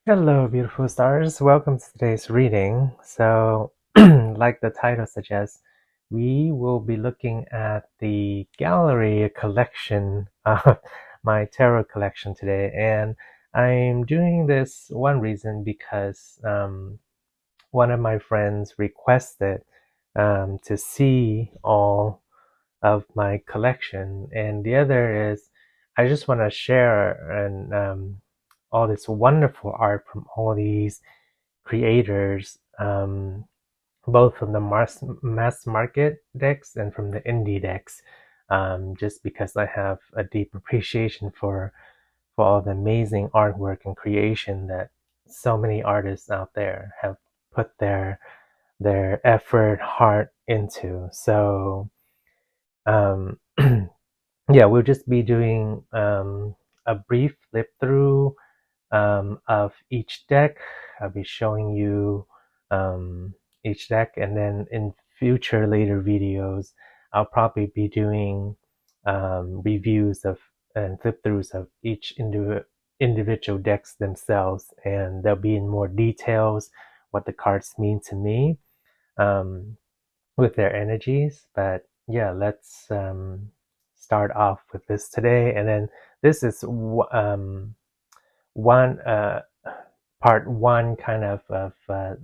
Hello, beautiful stars. Welcome to today's reading. So, like the title suggests, we will be looking at the gallery collection of my tarot collection today. And I'm doing this one reason because one of my friends requested to see all of my collection, and the other is I just want to share and all this wonderful art from all these creators, both from the mass market decks and from the indie decks, just because I have a deep appreciation for all the amazing artwork and creation that so many artists out there have put their effort, heart into. So um, yeah, we'll just be doing a brief flip through of each deck. I'll be showing you each deck, and then in future later videos, I'll probably be doing reviews of and flip throughs of each individual decks themselves, and they'll be in more details what the cards mean to me um, with their energies. But yeah, let's start off with this today, and then this is one part one kind of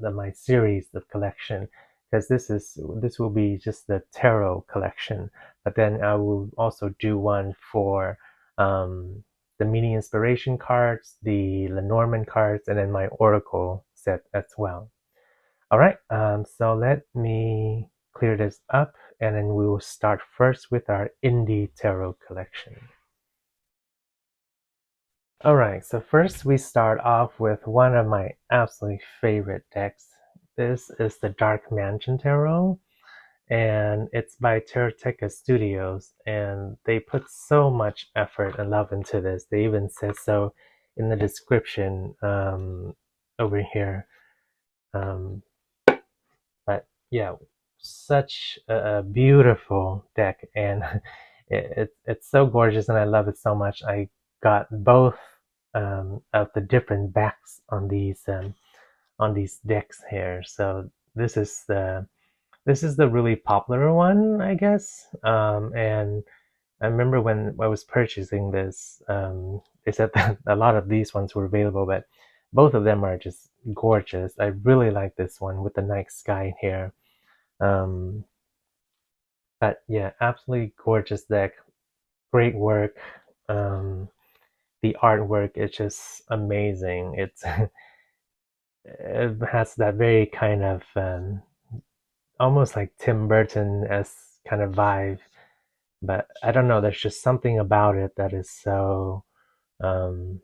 my series of collection, because this will be just the tarot collection, but then I will also do one for the mini inspiration cards, the Lenormand cards, and then my oracle set as well. All right, so let me clear this up, and then we will start first with our indie tarot collection. Alright, so first we start off with one of my absolutely favorite decks. This is the Dark Mansion Tarot, and it's by Taroteca Studios, and they put so much effort and love into this. They even said so in the description over here. But yeah, such a beautiful deck, and it's so gorgeous, and I love it so much. I got both of the different backs on these decks here. So this is the really popular one, I guess. And I remember when I was purchasing this, they said that a lot of these ones were available, but both of them are just gorgeous. I really like this one with the night sky here. Um, but yeah, absolutely gorgeous deck. Great work. Um, the artwork is just amazing. It has that very kind of almost like Tim Burton-esque kind of vibe, but I don't know. There's just something about it that is so well,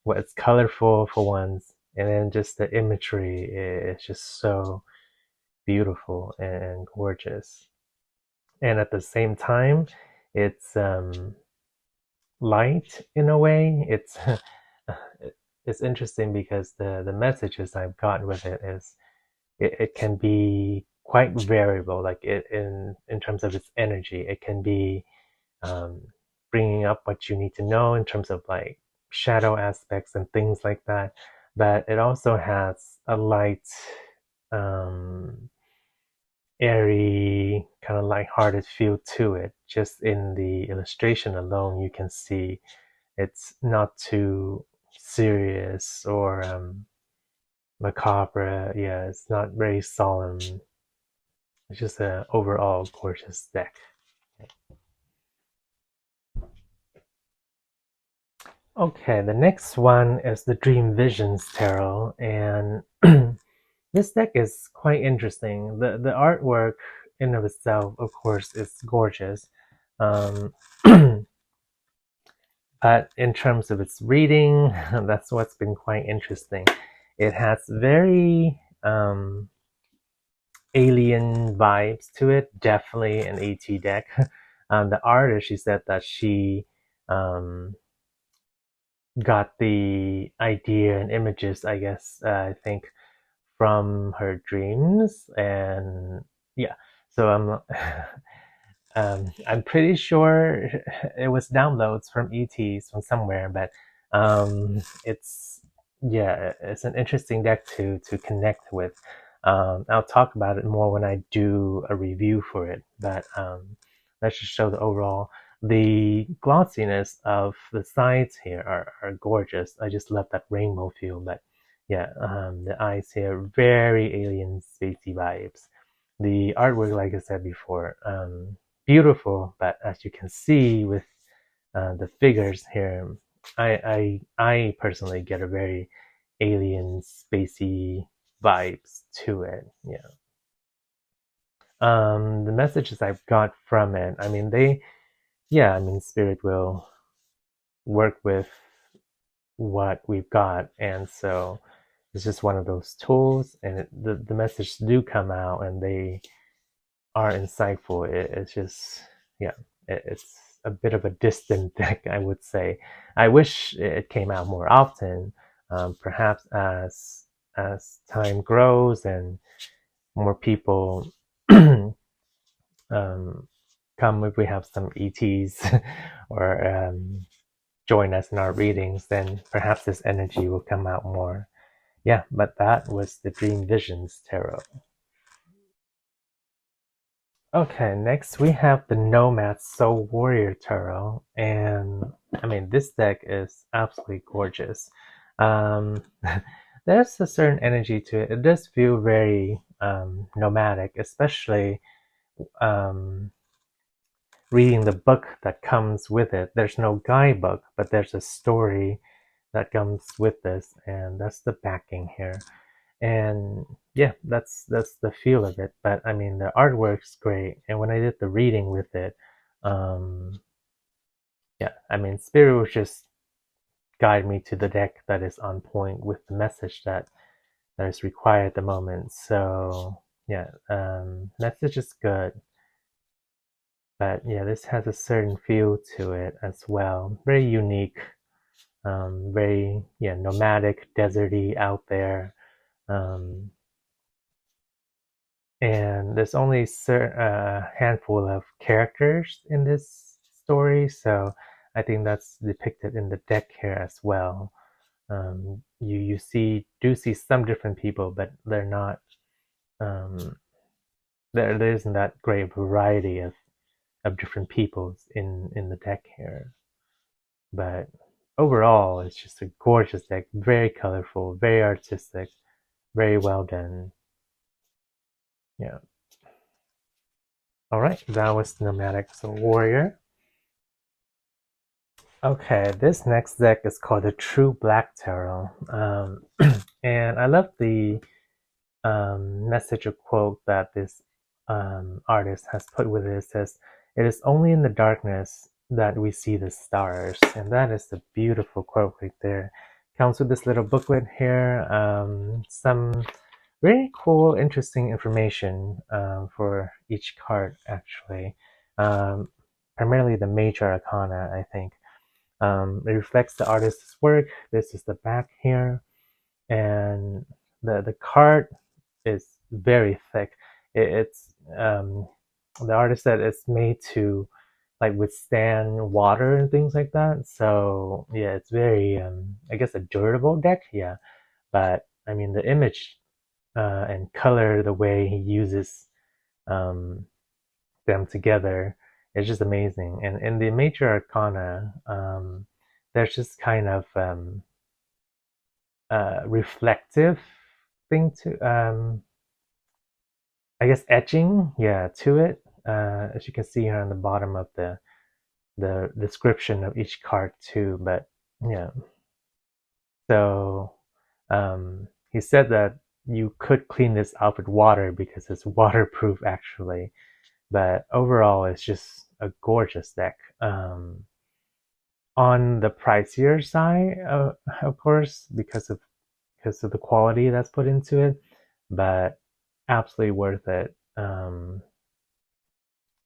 it's colorful for once, and then just the imagery is just so beautiful and gorgeous. And at the same time, it's light in a way. It's interesting because the messages I've got with it is it can be quite variable. Like in terms of its energy, it can be um, bringing up what you need to know in terms of like shadow aspects and things like that. But it also has a light, um, airy, kind of lighthearted feel to it. Just in the illustration alone, you can see it's not too serious or macabre. Yeah, it's not very solemn. It's just an overall gorgeous deck. Okay, the next one is the Dream Visions Tarot, and this deck is quite interesting. The artwork in of itself, of course, is gorgeous. Um, but in terms of its reading, that's what's been quite interesting. It has very alien vibes to it, definitely an AT deck. The artist, she said that she um, got the idea and images, I guess, I think, from her dreams. And yeah, so I'm pretty sure it was downloads from ETs from somewhere, but it's yeah, it's an interesting deck to connect with. I'll talk about it more when I do a review for it, but let's just show the overall. The glossiness of the sides here are gorgeous. I just love that rainbow feel, but yeah, the eyes here, very alien spacey vibes. The artwork, like I said before, beautiful, but as you can see with the figures here, I personally get a very alien spacey vibes to it. Yeah. The messages I've got from it, I mean, spirit will work with what we've got, and so it's just one of those tools, and the messages do come out, and they are insightful. It's just, yeah, it's a bit of a distant deck, I would say. I wish it came out more often, perhaps as time grows and more people come, if we have some ETs or join us in our readings, then perhaps this energy will come out more. Yeah, but that was the Dream Visions Tarot. Okay, next we have the Nomad Soul Warrior Tarot, and I mean, this deck is absolutely gorgeous. Um, there's a certain energy to it. It does feel very nomadic, especially um, reading the book that comes with it. There's no guidebook, but there's a story that comes with this, and that's the backing here. And yeah, that's the feel of it. But I mean, the artwork's great, and when I did the reading with it, um, yeah, I mean, Spirit was just guide me to the deck that is on point with the message that is required at the moment. So yeah, message is good, but yeah, this has a certain feel to it as well. Very unique, very nomadic, deserty out there. Um, and there's only a handful of characters in this story, so I think that's depicted in the deck here as well. You do see some different people, but they're not. Um, there isn't that great variety of different peoples in the deck here. But overall, it's just a gorgeous deck, very colorful, very artistic, very well done. Yeah. All right, that was the Nomadic Soul Warrior. Okay, this next deck is called the True Black Tarot. And I love the message or quote that this artist has put with it. It says, "It is only in the darkness that we see the stars." And that is a beautiful quote right there. Comes with this little booklet here, some very cool, interesting information for each card, actually. Primarily the major arcana, I think. It reflects the artist's work. This is the back here, and the card is very thick. It's the artist said it's made to like withstand water and things like that. So yeah, it's very I guess a durable deck. Yeah, but I mean the image and color, the way he uses um, them together is just amazing. And in the major arcana, there's just kind of reflective thing to I guess etching, yeah, to it. As you can see here on the bottom of the description of each card too. But yeah, so he said that you could clean this out with water because it's waterproof actually. But overall, it's just a gorgeous deck. On the pricier side, of course, because of the quality that's put into it, but absolutely worth it.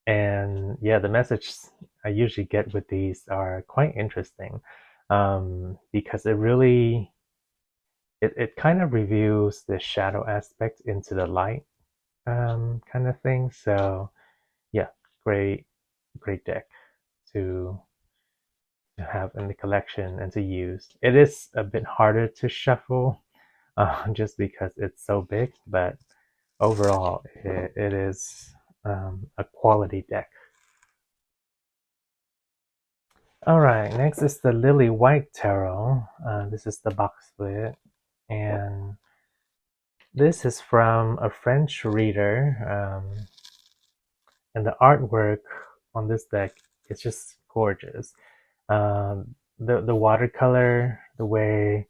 And yeah, the message I usually get with these are quite interesting, because it kind of reveals the shadow aspect into the light, kind of thing. So yeah, great deck to to have in the collection and to use. It is a bit harder to shuffle just because it's so big, but overall it is a quality deck. Alright, next is the Lily White Tarot. This is the box split, and this is from a French reader, and the artwork on this deck is just gorgeous. The watercolor, the way,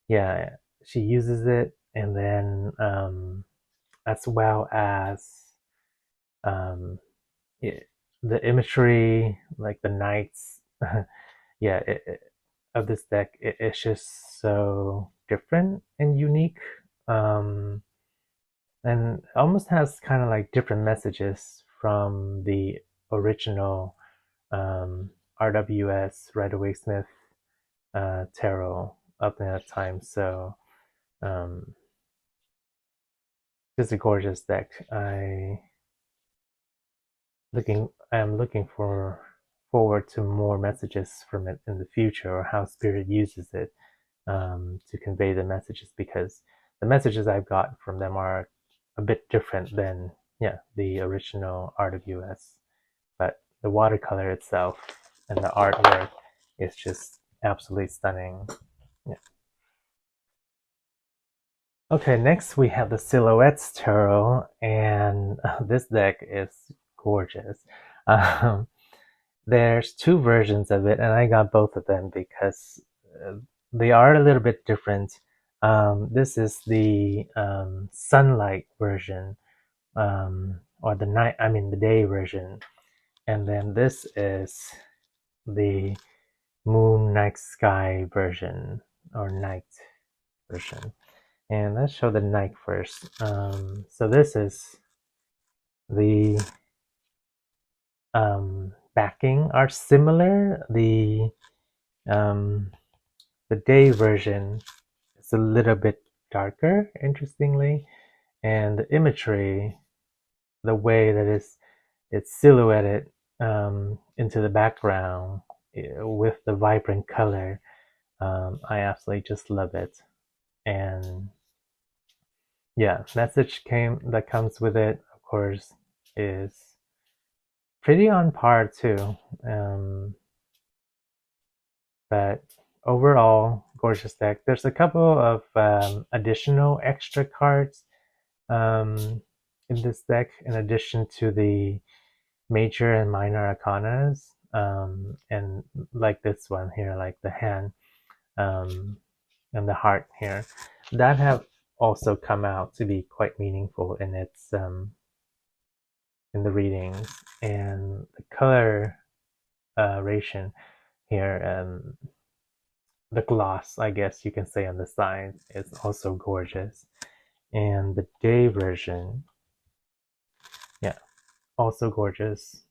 yeah, she uses it, and then as well as um, it, the imagery, like the knights, yeah, of this deck, it's just so different and unique. Um, and almost has kind of like different messages from the original RWS Rider Waite Smith tarot up in that time. So um, it's a gorgeous deck. I'm looking forward to more messages from it in the future, or how Spirit uses it to convey the messages, because the messages I've got from them are a bit different than, yeah, the original RWS. But the watercolor itself and the artwork is just absolutely stunning. Yeah. Okay, next we have the Silhouettes Tarot, and this deck is gorgeous. Um, there's two versions of it, and I got both of them because they are a little bit different. This is the sunlight version, or the night, I mean the day version, and then this is the moon night sky version, or night version. And let's show the night first. So this is the backing are similar. The day version is a little bit darker, interestingly, and the imagery, the way that it's silhouetted into the background with the vibrant color, I absolutely just love it. And yeah, message that comes with it, of course, is pretty on par too. But overall, gorgeous deck. There's a couple of additional extra cards in this deck, in addition to the major and minor arcanas, and like this one here, like the hand and the heart here, that have also come out to be quite meaningful in its in the readings. And the coloration here, the gloss, I guess you can say, on the side is also gorgeous. And the day version, yeah, also gorgeous.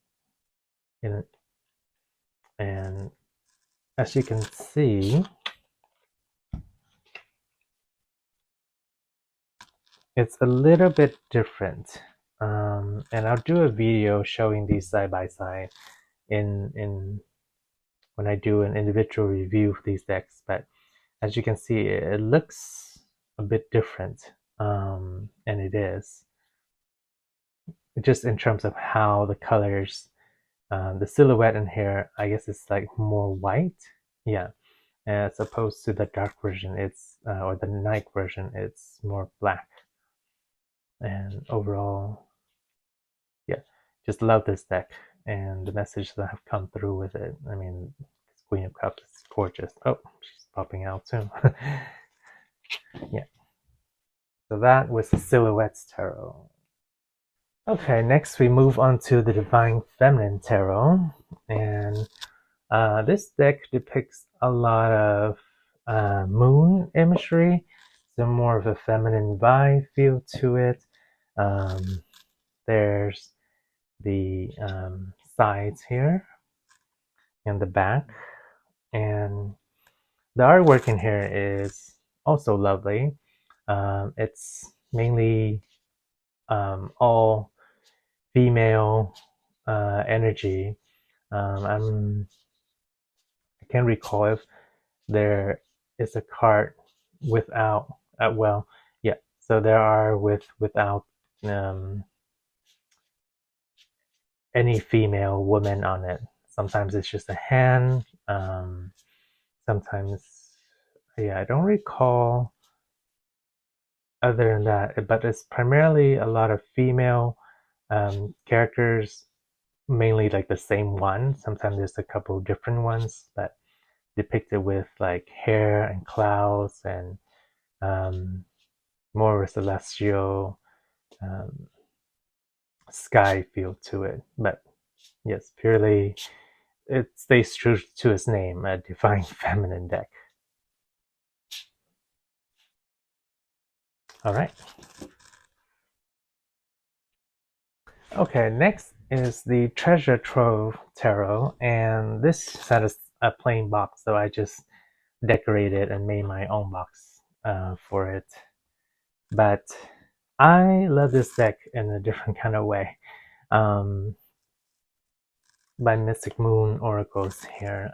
And as you can see, it's a little bit different. And I'll do a video showing these side by side in when I do an individual review of these decks. But as you can see, it looks a bit different, and it is just in terms of how the colors, the silhouette in here, I guess it's like more white, yeah, as opposed to the dark version, it's or the night version, it's more black. And overall, yeah, just love this deck and the message that have come through with it. I mean, Queen of Cups is gorgeous. Oh, she's popping out too. Yeah. So that was the Silhouettes Tarot. Okay, next we move on to the Divine Feminine Tarot. And this deck depicts a lot of moon imagery, so more of a feminine vibe feel to it. There's the sides here and the back, and the artwork in here is also lovely. It's mainly all female energy. I can't recall if there is a card without, well, yeah, so there are without any female woman on it. Sometimes it's just a hand. Sometimes, yeah, I don't recall other than that, but it's primarily a lot of female characters, mainly like the same one. Sometimes there's a couple different ones, but depicted with like hair and clouds and more of a celestial sky feel to it. But yes, purely it stays true to its name, a divine feminine deck. All right. Okay, next is the Treasure Trove Tarot, and this set is a plain box, so I just decorated and made my own box for it. But I love this deck in a different kind of way. By Mystic Moon Oracles here.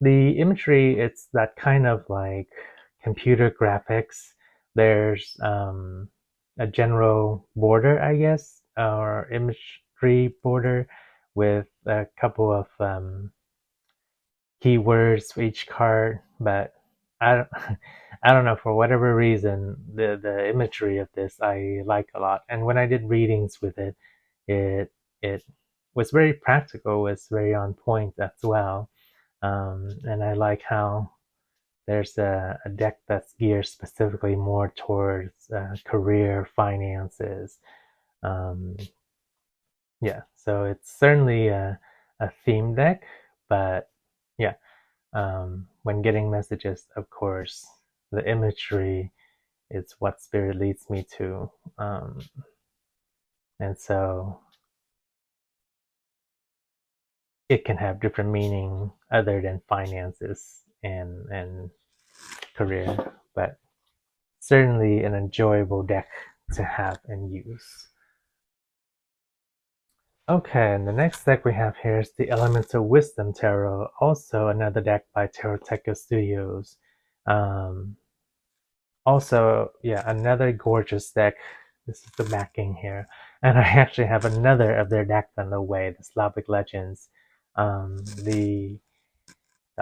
The imagery, it's that kind of like computer graphics. There's a general border, I guess, or imagery border with a couple of keywords for each card, but I don't, I don't know, for whatever reason, the imagery of this I like a lot. And when I did readings with it, it was very practical, was very on point as well. And I like how there's a deck that's geared specifically more towards career, finances. Yeah, so it's certainly a theme deck, but yeah, when getting messages, of course, the imagery is what spirit leads me to. And so it can have different meaning other than finances and career, but certainly an enjoyable deck to have and use. Okay, and the next deck we have here is the Elemental Wisdom Tarot, also another deck by Taroteca Studios. Also, yeah, another gorgeous deck. This is the backing here. And I actually have another of their decks on the way, the Slavic Legends. The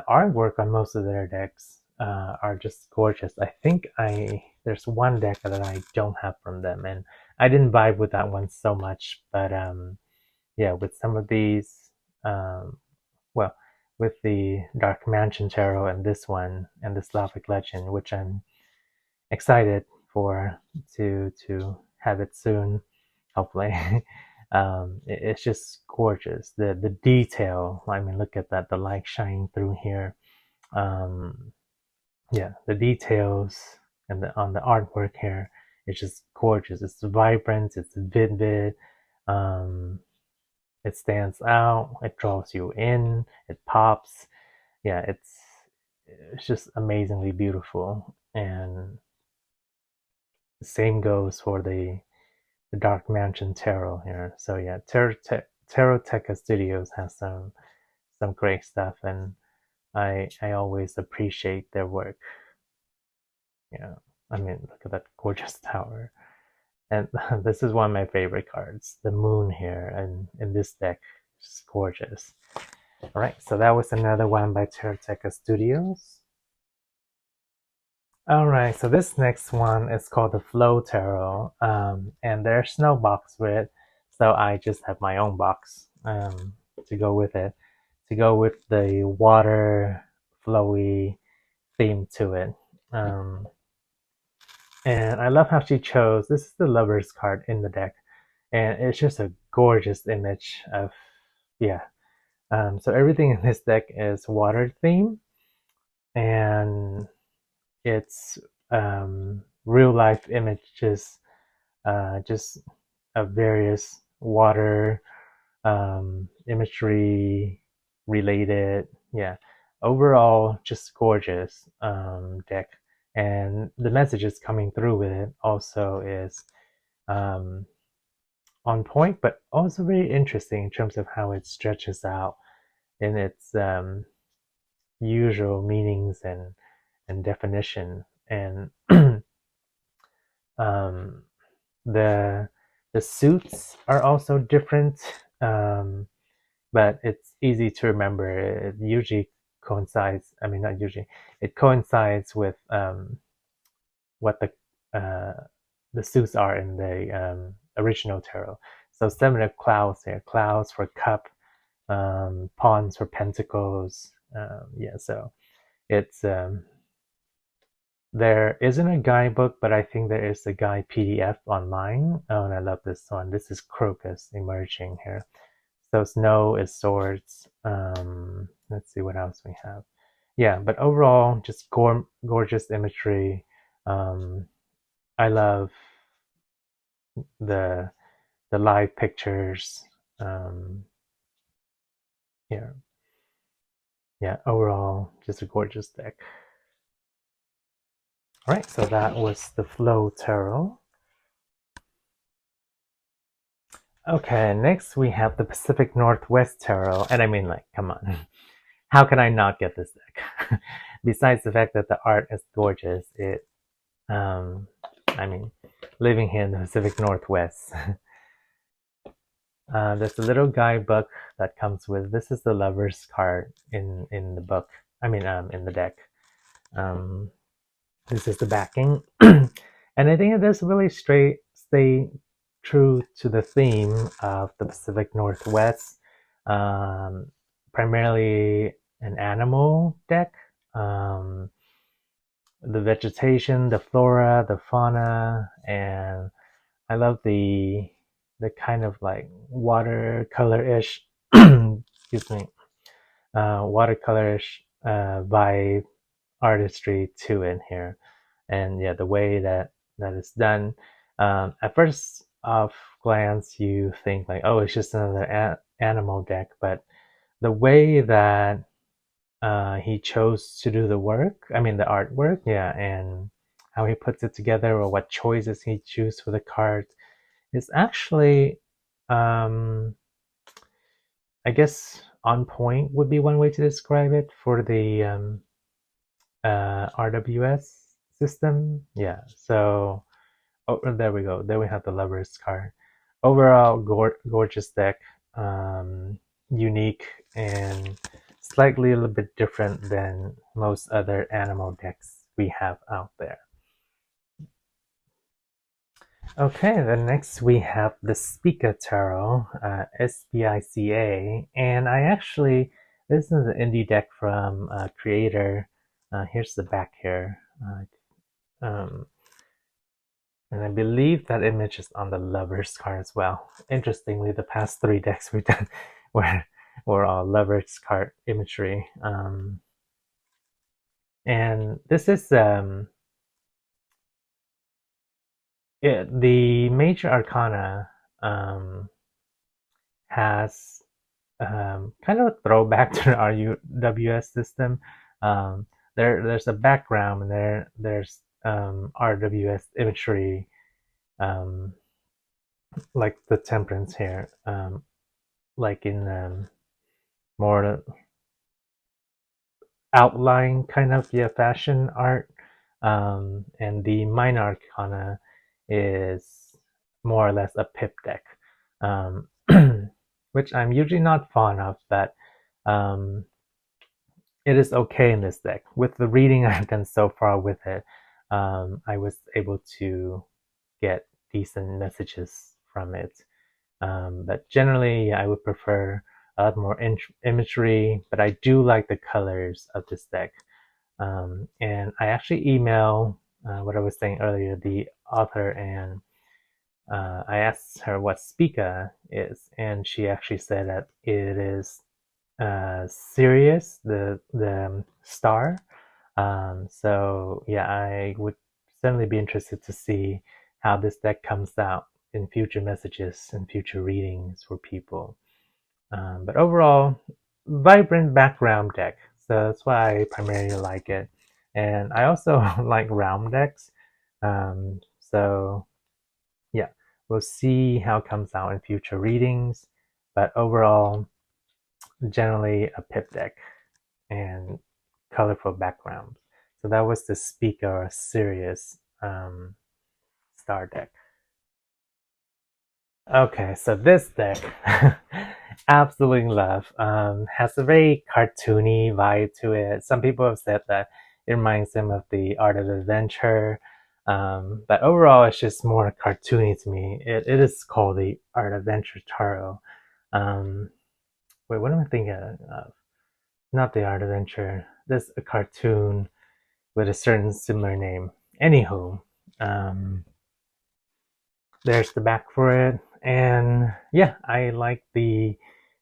artwork on most of their decks are just gorgeous. I think there's one deck that I don't have from them, and I didn't vibe with that one so much. But yeah, with some of these, well, with the Dark Mansion Tarot and this one and the Slavic Legend, which I'm excited for to have it soon, hopefully. It's just gorgeous. The detail. I mean, look at that. The light shining through here. Yeah, the details and on the artwork here. It's just gorgeous. It's vibrant. It's vivid. It stands out. It draws you in. It pops. Yeah, it's just amazingly beautiful. And the same goes for the Dark Mansion Tarot here. So yeah, Taroteca Studios has some great stuff, and I always appreciate their work. Yeah, I mean, look at that gorgeous tower, and this is one of my favorite cards, the moon here, and in this deck, it's gorgeous. All right, so that was another one by Taroteca Studios. All right, so this next one is called the Flow Tarot, and there's no box with it, so I just have my own box to go with it, to go with the water flowy theme to it. And I love how she chose, this is the Lover's card in the deck, and it's just a gorgeous image of, yeah. So everything in this deck is water theme, and it's real life images, just of various water imagery related. Yeah, overall, just gorgeous deck. And the messages coming through with it also is on point, but also very interesting in terms of how it stretches out. in its usual meanings and definition. And um, the suits are also different, but it's easy to remember. It usually coincides. I mean, not usually. It coincides with what the suits are in the original tarot. So 7 of clouds there, clouds for cup, pawns for pentacles. Yeah, so it's there isn't a guidebook, but I think there is a guide PDF online. Oh, and I love this one. This is Crocus emerging here. So snow is swords. Let's see what else we have. Yeah, but overall, just gorgeous imagery. I love the live pictures. Yeah, yeah. Overall, just a gorgeous deck. All right, so that was the Flow Tarot. Okay, next we have the Pacific Northwest Tarot, and I mean, like, come on, how can I not get this deck? Besides the fact that the art is gorgeous, I mean, living here in the Pacific Northwest, there's a little guidebook that comes with. This is the Lover's card in the book. I mean, in the deck. This is the backing, and I think it does really stay true to the theme of the Pacific Northwest. Primarily an animal deck. The vegetation, the flora, the fauna, and I love the kind of like watercolor-ish excuse me, watercolor-ish vibe artistry to it here. And yeah, the way that is done, at first off glance you think like, oh, it's just another animal deck, but the way that he chose to do the work, I mean the artwork, yeah, and how he puts it together, or what choices he chooses for the cards, is actually, I guess, on point would be one way to describe it for the RWS system. Yeah, so there we go. There we have the Lover's card. Overall, gorgeous deck, unique and slightly a little bit different than most other animal decks we have out there. Okay, then next we have the Spica Tarot, Spica, and this is an indie deck from a creator. Here's the back here. Um, and I believe that image is on the Lover's card as well. Interestingly, the past 3 decks we've done were all Lover's card imagery. And this is the major arcana has kind of a throwback to the RWS system. There's a background, and there's RWS imagery, like the Temperance here, like in more outline kind of fashion art, and the minor arcana is more or less a pip deck, which I'm usually not fond of, but it is okay in this deck. With the reading I've done so far with it, I was able to get decent messages from it. But generally, I would prefer a lot more imagery, but I do like the colors of this deck. And I actually email what I was saying earlier, the author, and I asked her what Spica is, and she actually said that it is Sirius, the star. So yeah, I would certainly be interested to see how this deck comes out in future messages and future readings for people. But overall, vibrant background deck. So that's why I primarily like it. And I also like round decks. So yeah, we'll see how it comes out in future readings. But overall, generally a pip deck and colorful backgrounds. So that was the Spica or Sirius star deck. Okay, so this deck, absolutely love. Has a very cartoony vibe to it. Some people have said that it reminds them of the Art of Adventure, but overall, it's just more cartoony to me. It is called the Art of Adventure Tarot. Um, Wait, what am I thinking of? Not the Art of Adventure. There's a cartoon with a certain similar name. Anywho, um, there's the back for it. And yeah, I like the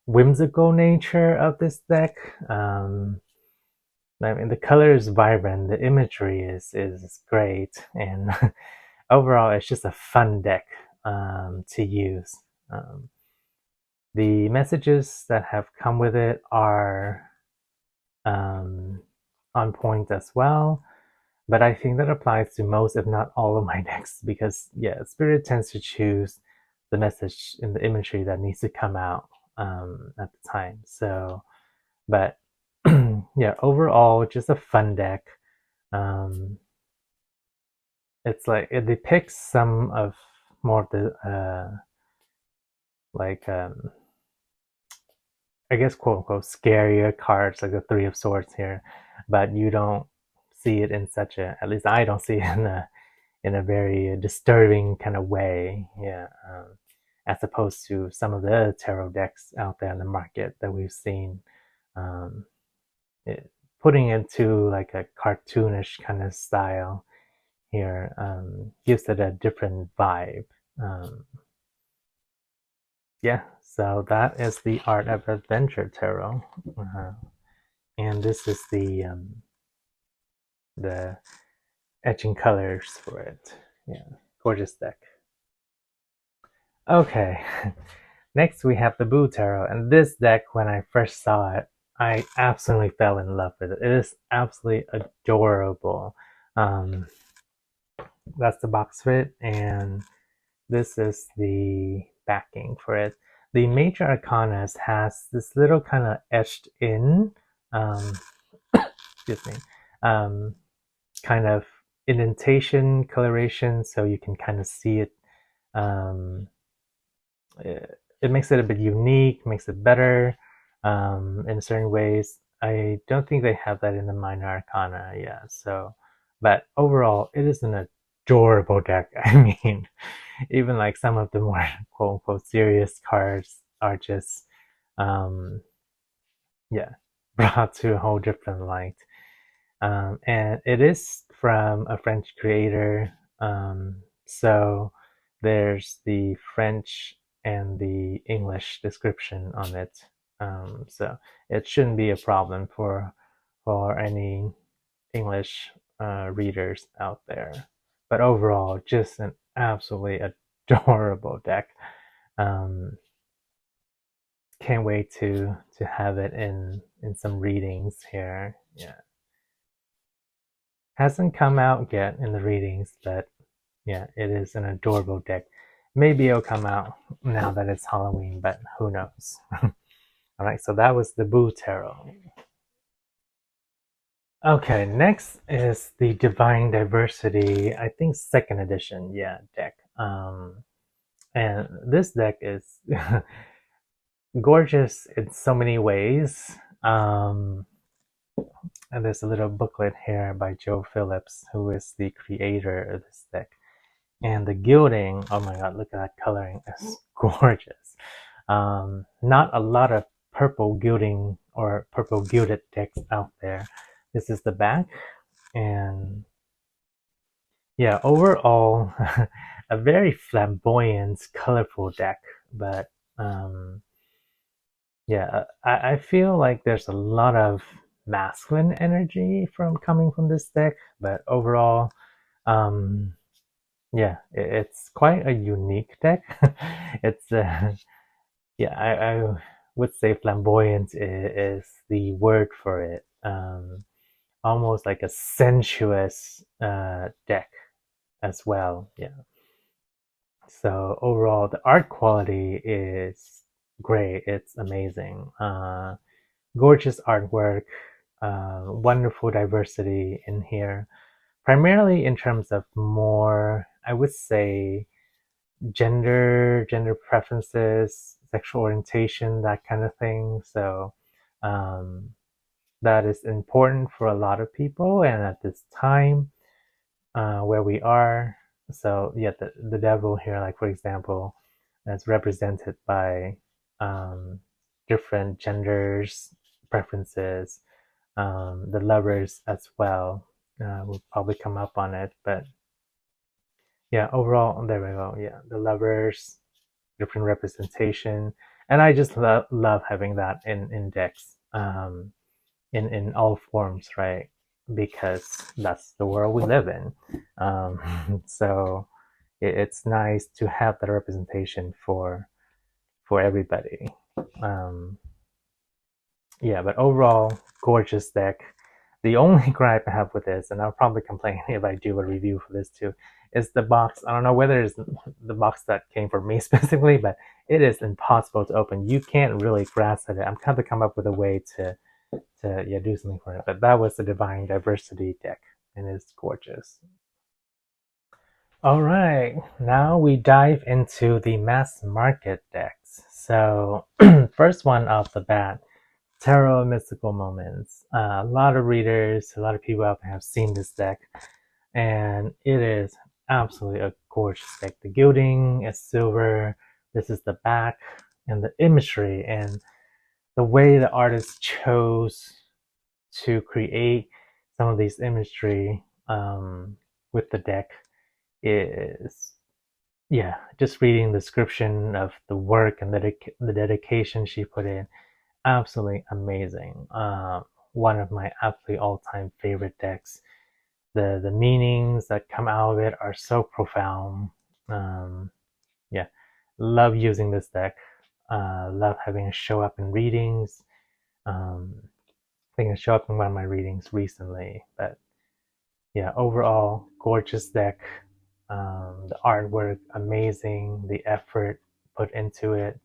whimsical nature of this deck. I mean, the color is vibrant, the imagery is great, and overall, it's just a fun deck to use. Um, the messages that have come with it are um, on point as well. But I think that applies to most, if not all, of my decks because, yeah, Spirit tends to choose the message in the imagery that needs to come out at the time. So, but yeah, overall, just a fun deck. Um, it's like it depicts some of more of the like I guess quote unquote scarier cards like the Three of Swords here, but you don't see it in such a, at least I don't see it in a very disturbing kind of way. Yeah. As opposed to some of the other tarot decks out there in the market that we've seen, um, putting it to like a cartoonish kind of style here gives it a different vibe. Um, yeah, so that is the Art of Adventure Tarot, and this is the etching colors for it. Yeah, gorgeous deck. Okay, next we have the Boo Tarot, and this deck, when I first saw it, I absolutely fell in love with it. It is absolutely adorable. Um, that's the box fit, and this is the backing for it. The Major Arcanas has this little kind of etched in, um, excuse me, um, kind of indentation coloration, so you can kind of see it. Um, it makes it a bit unique, makes it better in certain ways. I don't think they have that in the Minor Arcana, yeah. So, but overall, it is an adorable deck. I mean, even like some of the more quote unquote serious cards are just, um, yeah, brought to a whole different light. And it is from a French creator. So there's the French and the English description on it. So it shouldn't be a problem for any English readers out there. But overall, just an absolutely adorable deck. Um, can't wait to have it in some readings here. Yeah. Hasn't come out yet in the readings, but yeah, it is an adorable deck. Maybe it'll come out now that it's Halloween, but who knows? All right, so that was the Boo Tarot. Okay, next is the Divine Diversity, I think second edition, yeah, deck. And this deck is gorgeous in so many ways. And there's a little booklet here by Joe Phillips, who is the creator of this deck. And the gilding, oh my god, look at that coloring, it's gorgeous. Not a lot of purple gilding or purple gilded decks out there. This is the back, and yeah, overall, a very flamboyant, colorful deck. But yeah, I feel like there's a lot of masculine energy from coming from this deck, but overall, um, yeah, it's quite a unique deck. It's yeah, I would say flamboyant is the word for it. Almost like a sensuous deck as well. Yeah. So overall, the art quality is great. It's amazing. gorgeous artwork, wonderful diversity in here, primarily in terms of more, I would say, gender preferences, sexual orientation, that kind of thing. So um, that is important for a lot of people, and at this time where we are. So yeah, the devil here, like for example, is represented by different genders, preferences, the lovers as well. We'll probably come up on it, but yeah, overall, there we go. Yeah, the lovers, different representation, and I just love having that in decks, in all forms, right? Because that's the world we live in. So it's nice to have that representation for everybody. Um, yeah, but overall, gorgeous deck. The only gripe I have with this, and I'll probably complain if I do a review for this too, is the box. I don't know whether it's the box that came for me specifically, but it is impossible to open. You can't really grasp at it. I'm trying to come up with a way to yeah, do something for it. But that was the Divine Diversity deck, and it's gorgeous. All right, now we dive into the mass market decks. So first one off the bat, Tarot Mystical Moments. A lot of readers, a lot of people out there have seen this deck, and it is absolutely a gorgeous deck. The gilding is silver. This is the back, and the imagery and the way the artist chose to create some of these imagery with the deck is, yeah, just reading the description of the work and the dedication she put in, absolutely amazing. One of my absolutely all-time favorite decks. The meanings that come out of it are so profound. Yeah, love using this deck. Love having it show up in readings. I think it showed up in one of my readings recently. But yeah, overall, gorgeous deck. The artwork, amazing. The effort put into it.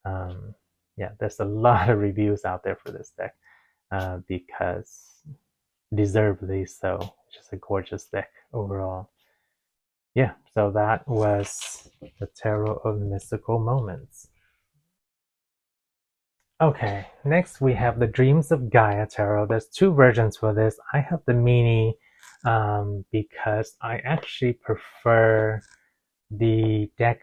Yeah, there's a lot of reviews out there for this deck because deservedly so. Just a gorgeous deck overall. Yeah, so that was the Tarot of Mystical Moments. Okay, next we have the Dreams of Gaia Tarot. There's two versions for this. I have the mini because I actually prefer the deck,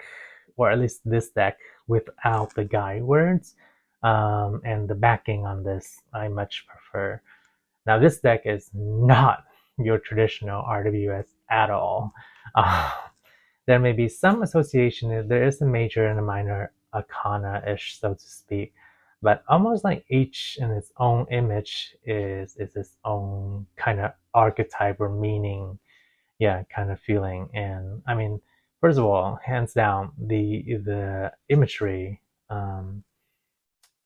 or at least this deck, without the guide words and the backing on this. I much prefer. Now, this deck is not your traditional RWS at all. Uh, there may be some association. There is a major and a minor arcana-ish, so to speak, but almost like each in its own image is its own kind of archetype or meaning, yeah, kind of feeling. And I mean, first of all, hands down, the imagery and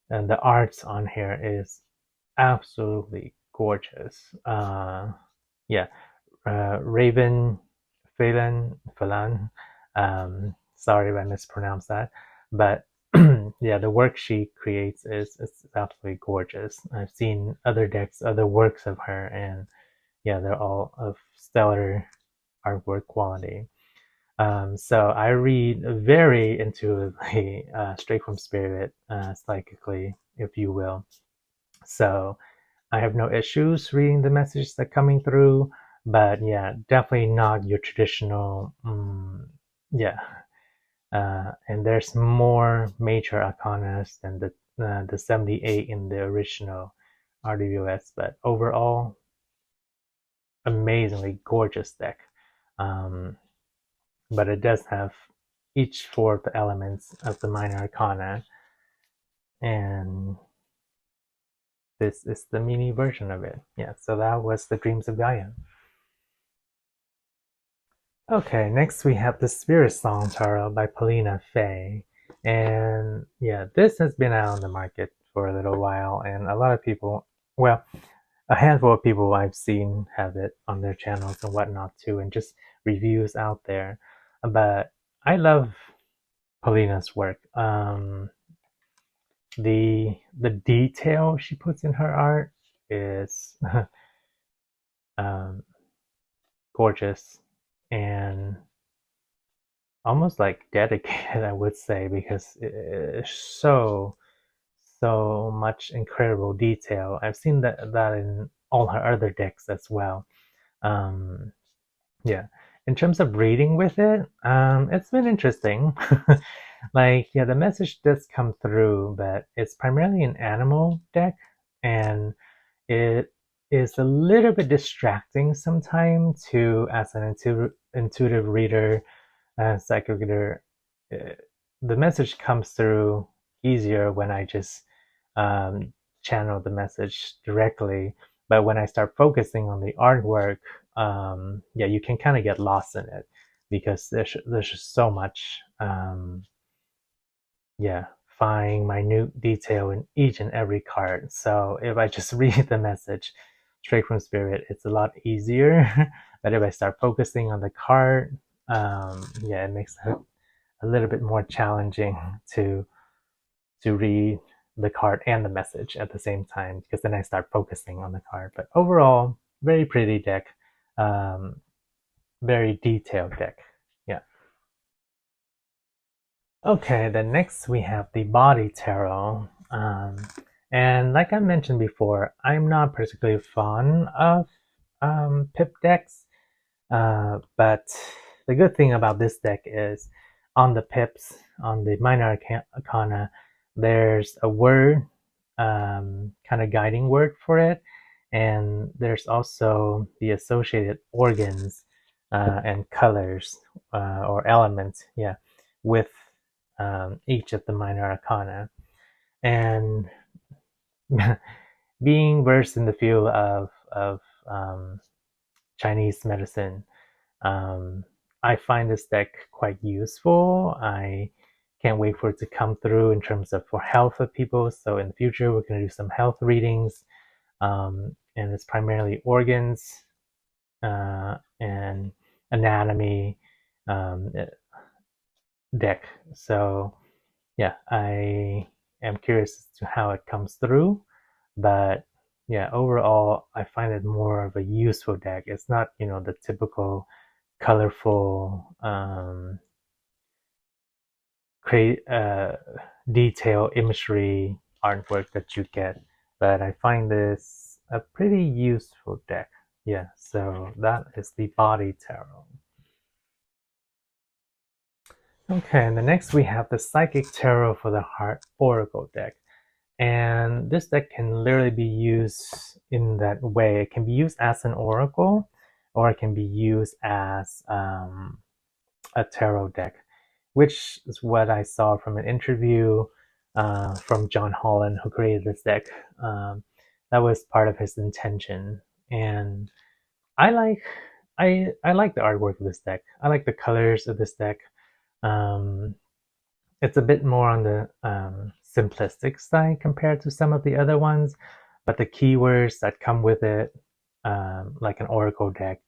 the arts on here is absolutely gorgeous. Yeah, Raven Phelan. Sorry if I mispronounced that, but yeah, the work she creates is absolutely gorgeous. I've seen other decks, other works of her, and yeah, they're all of stellar artwork quality. So I read very intuitively, straight from spirit, psychically, if you will. So I have no issues reading the messages that are coming through, but yeah, definitely not your traditional, yeah. And there's more major arcanas than the 78 in the original RWS, but overall, amazingly gorgeous deck. But it does have each four of the elements of the minor arcana, and this is the mini version of it. Yeah, so that was the Dreams of Gaia. Okay, next we have the Spirit Song Tarot by Paulina Faye. And yeah, this has been out on the market for a little while, and a lot of people, well, a handful of people I've seen have it on their channels and whatnot too, and just reviews out there. But I love Paulina's work. the detail she puts in her art is um, gorgeous and almost like dedicated, I would say, because it's so much incredible detail. I've seen that in all her other decks as well. Um, yeah, in terms of reading with it, it's been interesting. Like, yeah, the message does come through, but it's primarily an animal deck, and it is a little bit distracting sometimes to as an intuitive reader, psychic reader. uh, the message comes through easier when I just channel the message directly. But when I start focusing on the artwork, yeah, you can kind of get lost in it because there's just so much, yeah, fine, minute detail in each and every card. So if I just read the message straight from spirit, it's a lot easier. But if I start focusing on the card, yeah, it makes it a little bit more challenging to read the card and the message at the same time, because then I start focusing on the card. But overall, very pretty deck, um, very detailed deck. Yeah. Okay, then next we have the Body Tarot. And like I mentioned before, I'm not particularly fond of pip decks. But the good thing about this deck is on the pips, on the minor arcana, there's a word, kind of guiding word for it. And there's also the associated organs and colors or elements, yeah, with each of the minor arcana. And being versed in the field of Chinese medicine, I find this deck quite useful. I can't wait for it to come through in terms of for health of people. So in the future, we're going to do some health readings, and it's primarily organs and anatomy deck. So yeah, I am curious as to how it comes through, but yeah, overall, I find it more of a useful deck. It's not, the typical colorful, create detail imagery artwork that you get, but I find this a pretty useful deck. Yeah, so that is the Body Tarot. Okay, and the next we have the Psychic Tarot for the Heart Oracle deck. And this deck can literally be used in that way. It can be used as an oracle, or it can be used as a tarot deck, which is what I saw from an interview from John Holland, who created this deck. That was part of his intention, and I like I like the artwork of this deck. I like the colors of this deck. Um, it's a bit more on the simplistic side compared to some of the other ones, but the keywords that come with it, like an oracle deck,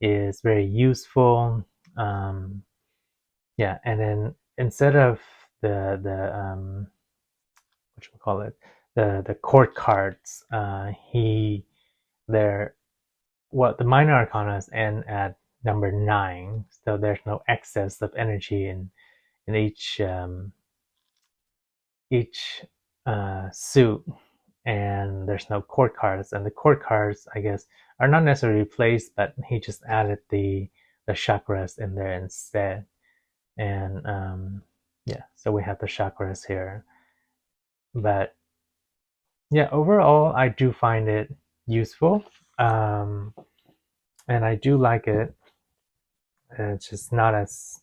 is very useful. Yeah, and then instead of the what we call it, the court cards, they're what the minor arcanas end at number 9, so there's no excess of energy in each suit, and there's no court cards, and the court cards, I guess, are not necessarily replaced, but he just added the chakras in there instead. And yeah, so we have the chakras here, but yeah, overall I do find it useful, and I do like it. It's just not as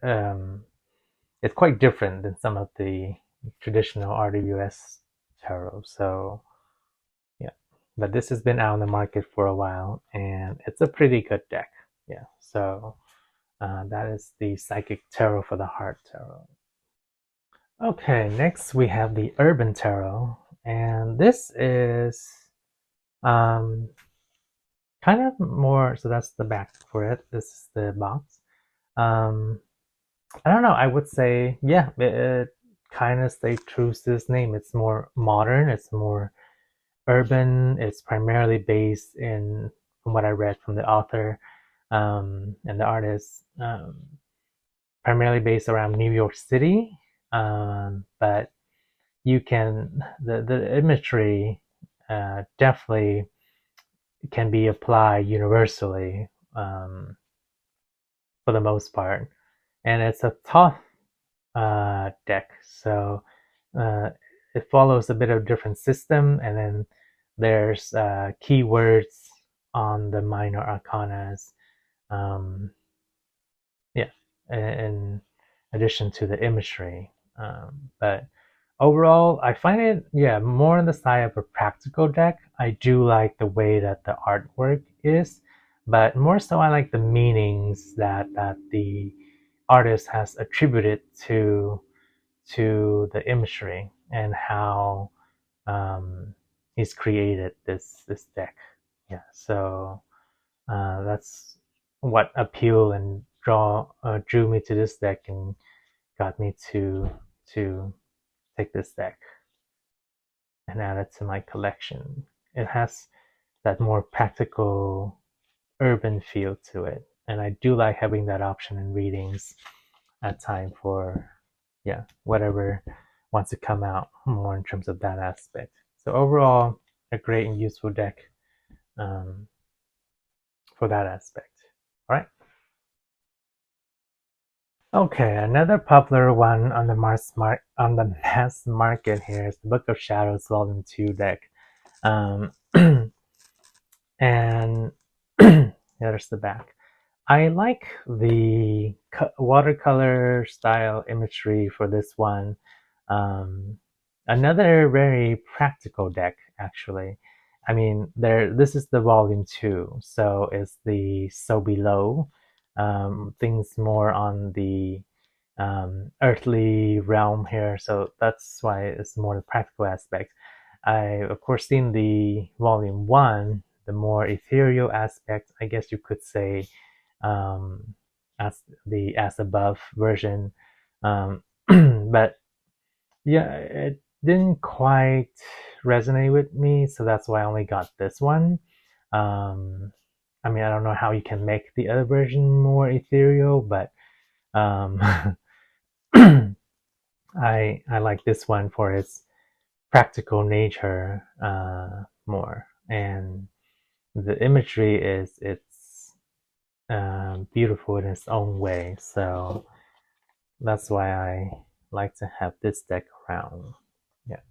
it's quite different than some of the traditional RWS tarot. So yeah, but this has been out on the market for a while, and it's a pretty good deck. Yeah, so that is the Psychic Tarot for the Heart Tarot. Okay, next we have the Urban Tarot, and this is um, kind of more. So that's the back for it. This is the box. I don't know. I would say, yeah, it kind of stay true to this name. It's more modern, it's more urban, it's primarily based in, from what I read from the author and the artist, primarily based around New York City. But you can, the imagery definitely can be applied universally for the most part. And it's a tough deck, so it follows a bit of different system, and then there's keywords on the minor arcanas, yeah, in addition to the imagery. But overall, I find it, yeah, more on the side of a practical deck. I do like the way that the artwork is, but more so I like the meanings that the artist has attributed to the imagery and how he's created this deck. Yeah, so that's what appealed and drew me to this deck and got me to take this deck and add it to my collection. It has that more practical urban feel to it, and I do like having that option in readings at time for, yeah, whatever wants to come out more in terms of that aspect. So overall, a great and useful deck for that aspect. All right. Okay, another popular one on the mass market here is the Book of Shadows Volume 2 deck. And there's the back. I like the watercolor style imagery for this one. Another very practical deck, actually. I mean, this is the volume 2, so it's the So Below. Things more on the earthly realm here, so that's why it's more the practical aspect. I, of course, seen the volume 1, the more ethereal aspect, I guess you could say, as the as above version. But yeah, it didn't quite resonate with me, so that's why I only got this one. I mean, I don't know how you can make the other version more ethereal, but I like this one for its practical nature more, and the imagery is beautiful in its own way. So that's why I like to have this deck around. Yeah.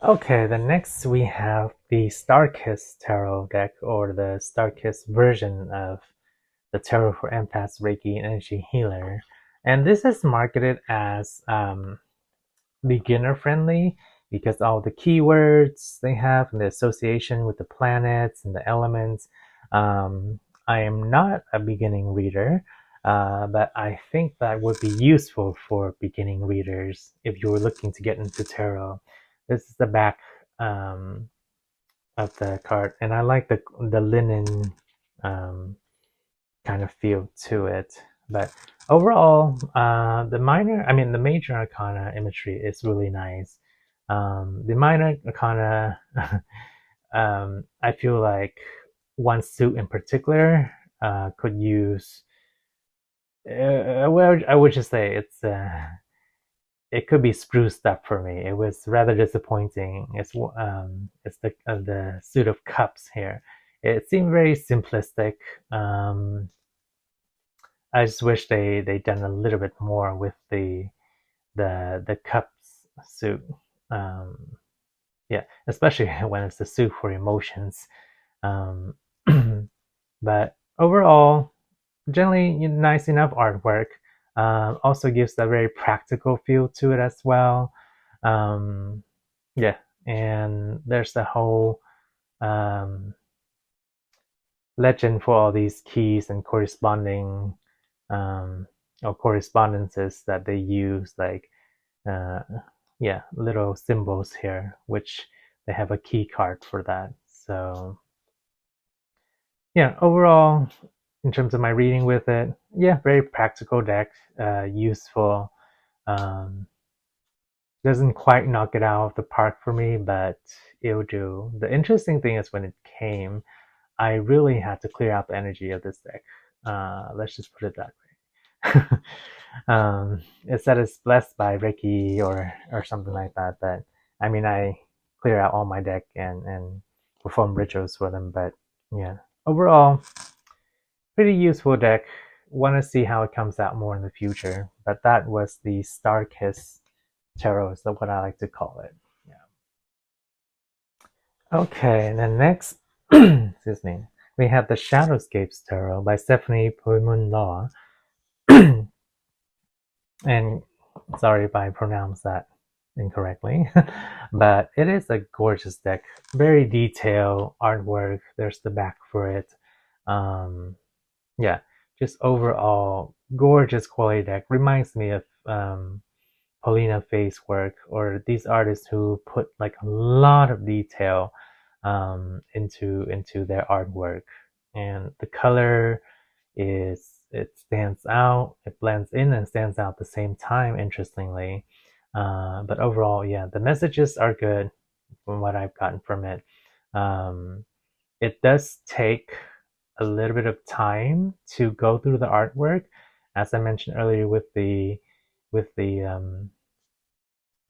Okay, the next we have the Starkiss Tarot deck, or the Starkiss version of the Tarot for Empaths, Reiki, and Energy Healer. And this is marketed as beginner friendly because all the keywords they have and the association with the planets and the elements. I am not a beginning reader, but I think that would be useful for beginning readers if you were looking to get into tarot. This is the back of the card, and I like the linen kind of feel to it. But overall, the major arcana imagery is really nice. The minor arcana, I feel like one suit in particular could use. Well, I would just say it could be spruced up for me. It was rather disappointing. It's the suit of cups here. It seemed very simplistic. I just wish they done a little bit more with the cups suit. Yeah, especially when it's the suit for emotions. Um, but overall, generally nice enough artwork. Also gives a very practical feel to it as well. Yeah, and there's the whole legend for all these keys and corresponding or correspondences that they use, like yeah, little symbols here, which they have a key card for that. So yeah, overall in terms of my reading with it, yeah, very practical deck, useful. Doesn't quite knock it out of the park for me, but it'll do. The interesting thing is when it came, I really had to clear out the energy of this deck. Let's just put it that way. It said it's blessed by Reiki or something like that, but I mean, I clear out all my deck and perform rituals for them, but yeah, overall, pretty useful deck. Want to see how it comes out more in the future, but that was the Star Kiss Tarot, is what I like to call it. Yeah. Okay, and then next, excuse me, we have the Shadowscapes Tarot by Stephanie Puimun Law. And sorry if I pronounce that incorrectly, but it is a gorgeous deck. Very detailed artwork. There's the back for it. Yeah, just overall gorgeous quality deck. Reminds me of Paulina Faye's work, or these artists who put like a lot of detail into their artwork, and the color it stands out, it blends in and stands out at the same time, interestingly. But overall, yeah, the messages are good from what I've gotten from it. It does take a little bit of time to go through the artwork, as I mentioned earlier with the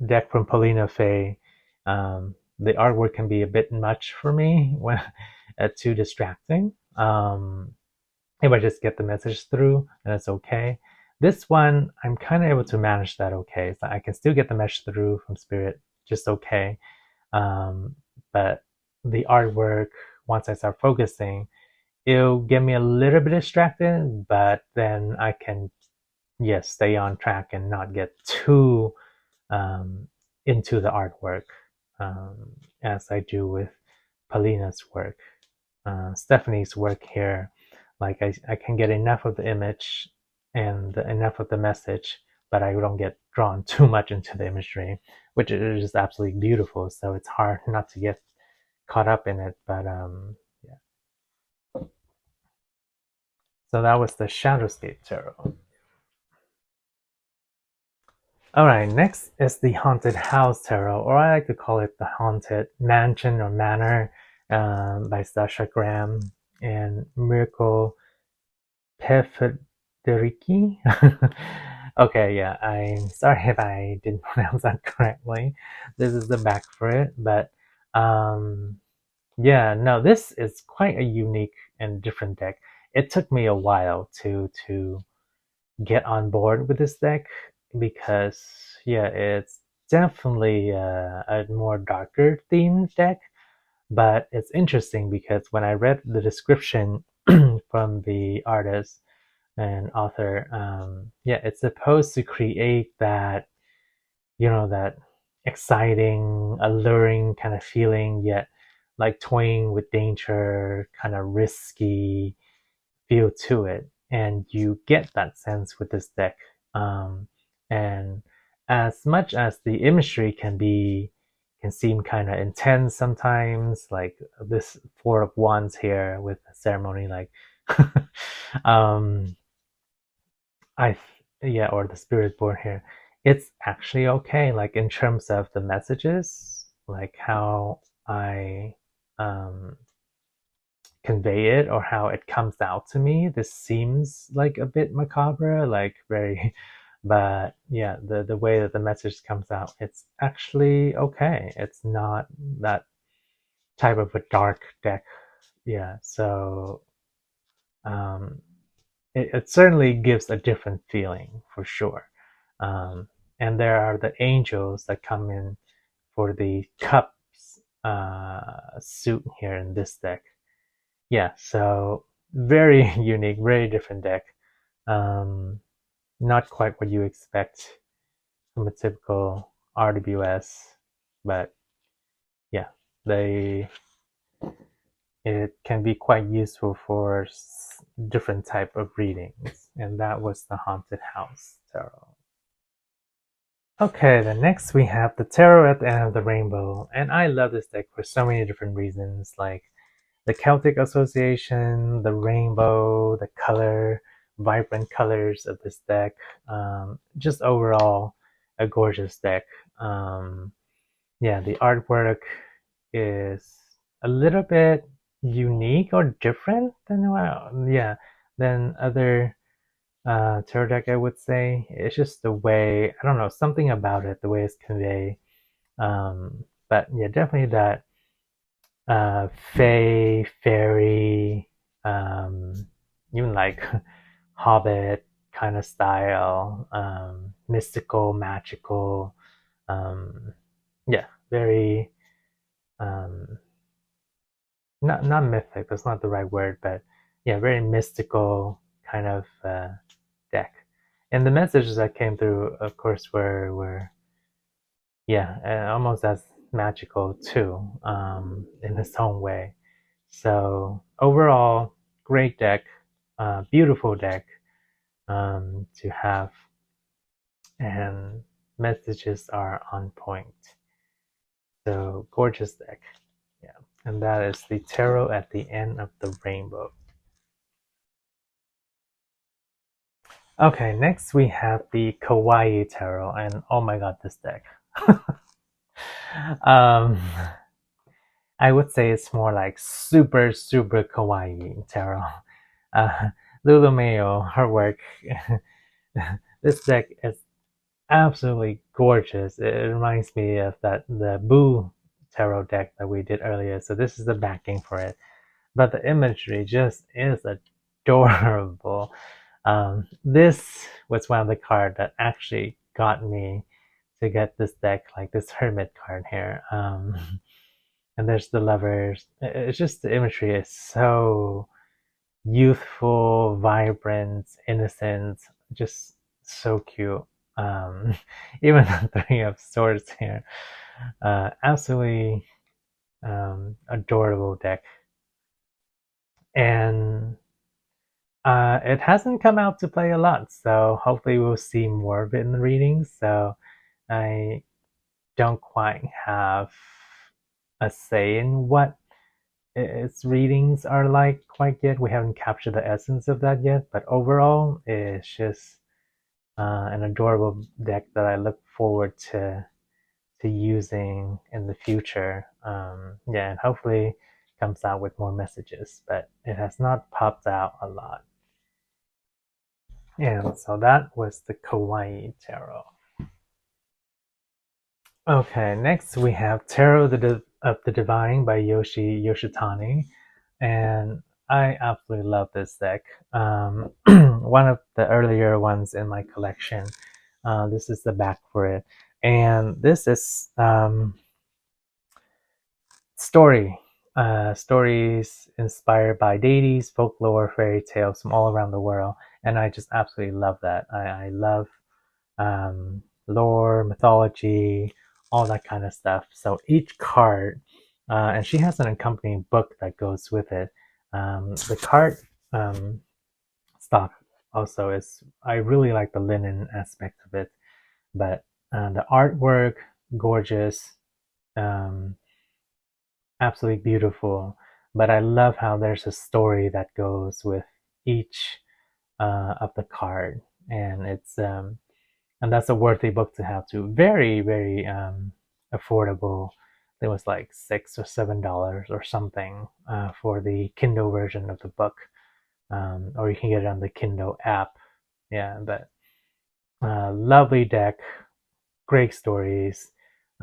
deck from Paulina Faye. The artwork can be a bit much for me when too distracting. If I just get the message through, then it's okay. This one, I'm kind of able to manage that okay. So I can still get the message through from Spirit just okay. But the artwork, once I start focusing, it'll get me a little bit distracted, but then I can, yes, stay on track and not get too into the artwork, as I do with Paulina's work. Stephanie's work here, like I can get enough of the image and enough of the message, but I don't get drawn too much into the imagery, which is just absolutely beautiful. So it's hard not to get caught up in it. But yeah. So that was the Shadowscape Tarot. All right, next is the Haunted House Tarot, or I like to call it the Haunted Mansion or Manor, by Sasha Graham and Miracle Pefederiki. Okay, yeah, I'm sorry if I didn't pronounce that correctly. This is the back for it, but yeah, no, this is quite a unique and different deck. It took me a while to get on board with this deck because yeah, it's definitely a more darker themed deck, but it's interesting because when I read the description from the artist and author, yeah, it's supposed to create that, that exciting, alluring kind of feeling, yet like toying with danger, kind of risky feel to it. And you get that sense with this deck. And as much as the imagery can seem kind of intense sometimes, like this Four of Wands here with the ceremony, like um, I yeah, or the Spirit board here, it's actually okay. Like in terms of the messages, like how I convey it or how it comes out to me. This seems like a bit macabre, like very, but yeah, the way that the message comes out, it's actually okay. It's not that type of a dark deck. Yeah, so um, it certainly gives a different feeling for sure. And there are the angels that come in for the cups suit here in this deck. Yeah, so very unique, very different deck. Um, Not quite what you expect from a typical RWS, but yeah, they it can be quite useful for different type of readings, and that was the Haunted House Tarot. Okay, then next we have the Tarot at the End of the Rainbow, and I love this deck for so many different reasons. Like the Celtic association, the rainbow, the color, vibrant colors of this deck. Just overall, a gorgeous deck. Yeah, the artwork is a little bit unique or different than than other tarot deck, I would say. It's just the way, I don't know, something about it, the way it's conveyed. But yeah, definitely that fae, fairy, um, even like Hobbit kind of style, mystical, magical. Um, yeah, very not mythic. That's not the right word, but yeah, very mystical kind of deck. And the messages that came through, of course, were yeah, almost as magical too, in its own way. So overall, great deck, beautiful deck to have, and messages are on point. So gorgeous deck, yeah. And that is the tarot at the end of the rainbow. Okay, next we have the Kawaii Tarot, and oh my god, this deck. um, I would say it's more like super, super Kawaii Tarot. Lulu Mayo, her work. This deck is absolutely gorgeous. It reminds me of the Boo Tarot deck that we did earlier. So this is the backing for it. But the imagery just is adorable. This was one of the cards that actually got me to get this deck, like this Hermit card here. And there's the lovers. It's just the imagery is so youthful, vibrant, innocent, just so cute. Um, Even the Three of Swords here. Absolutely adorable deck. And it hasn't come out to play a lot, so hopefully we'll see more of it in the readings. So I don't quite have a say in what its readings are like quite yet. We haven't captured the essence of that yet, but overall, it's just an adorable deck that I look forward to using in the future. Yeah, and hopefully comes out with more messages, but it has not popped out a lot. And so that was the Kawaii Tarot. Okay, next we have Tarot of the Divine by Yoshitani. And I absolutely love this deck. One of the earlier ones in my collection. This is the back for it. And this is stories inspired by deities, folklore, fairy tales from all around the world. And I just absolutely love that. I love lore, mythology, all that kind of stuff. So each card, and she has an accompanying book that goes with it. The card stock also is, I really like the linen aspect of it, but the artwork, gorgeous, um, absolutely beautiful. But I love how there's a story that goes with each of the card, and and that's a worthy book to have too. Very, very affordable. It was like $6 or $7 or something for the Kindle version of the book, or you can get it on the Kindle app. Yeah, but lovely deck, great stories,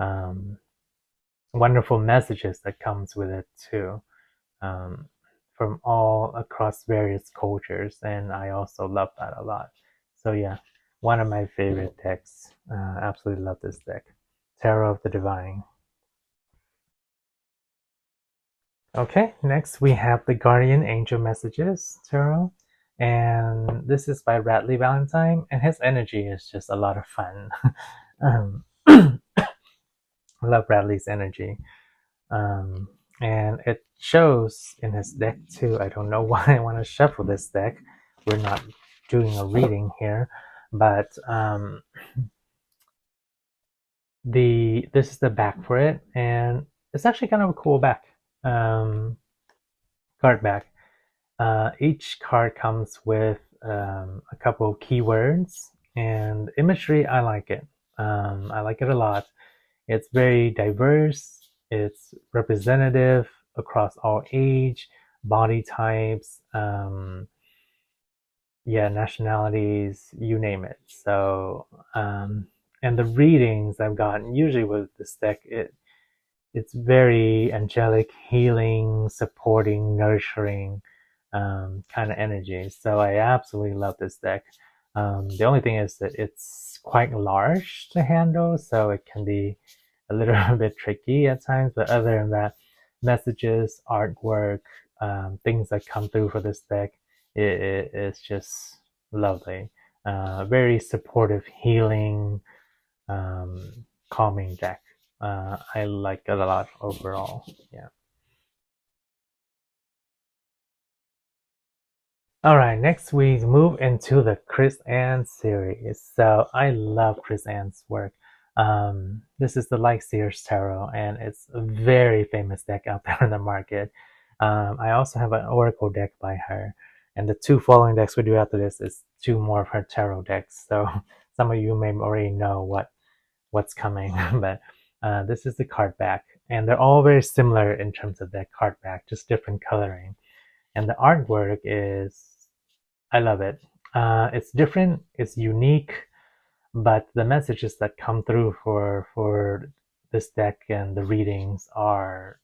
um, wonderful messages that comes with it too, um, from all across various cultures, and I also love that a lot. So yeah, one of my favorite decks. Absolutely love this deck. Tarot of the Divine. Okay, next we have the Guardian Angel Messages Tarot. And this is by Radley Valentine, and his energy is just a lot of fun. I love Radley's energy. Um, and it shows in his deck too. I don't know why I want to shuffle this deck. We're not doing a reading here, but this is the back for it, and it's actually kind of a cool back. card back. Each card comes with a couple of keywords, and imagery, I like it. I like it a lot. It's very diverse. It's representative across all age, body types, nationalities, you name it. So, and the readings I've gotten usually with this deck, it's very angelic, healing, supporting, nurturing kind of energy. So I absolutely love this deck. The only thing is that it's quite large to handle, so it can be a little bit tricky at times. But other than that, messages, artwork, things that come through for this deck, it's just lovely. Very supportive, healing, calming deck. I like it a lot overall. Yeah. All right, next we move into the Chris Ann series. So I love Chris Ann's work. This is the Seer's Tarot, and it's a very famous deck out there in the market. I also have an Oracle deck by her, and the two following decks we do after this is two more of her tarot decks. So some of you may already know what's coming, but this is the card back, and they're all very similar in terms of their card back, just different coloring. And the artwork is, I love it. It's different, it's unique, but the messages that come through for this deck and the readings are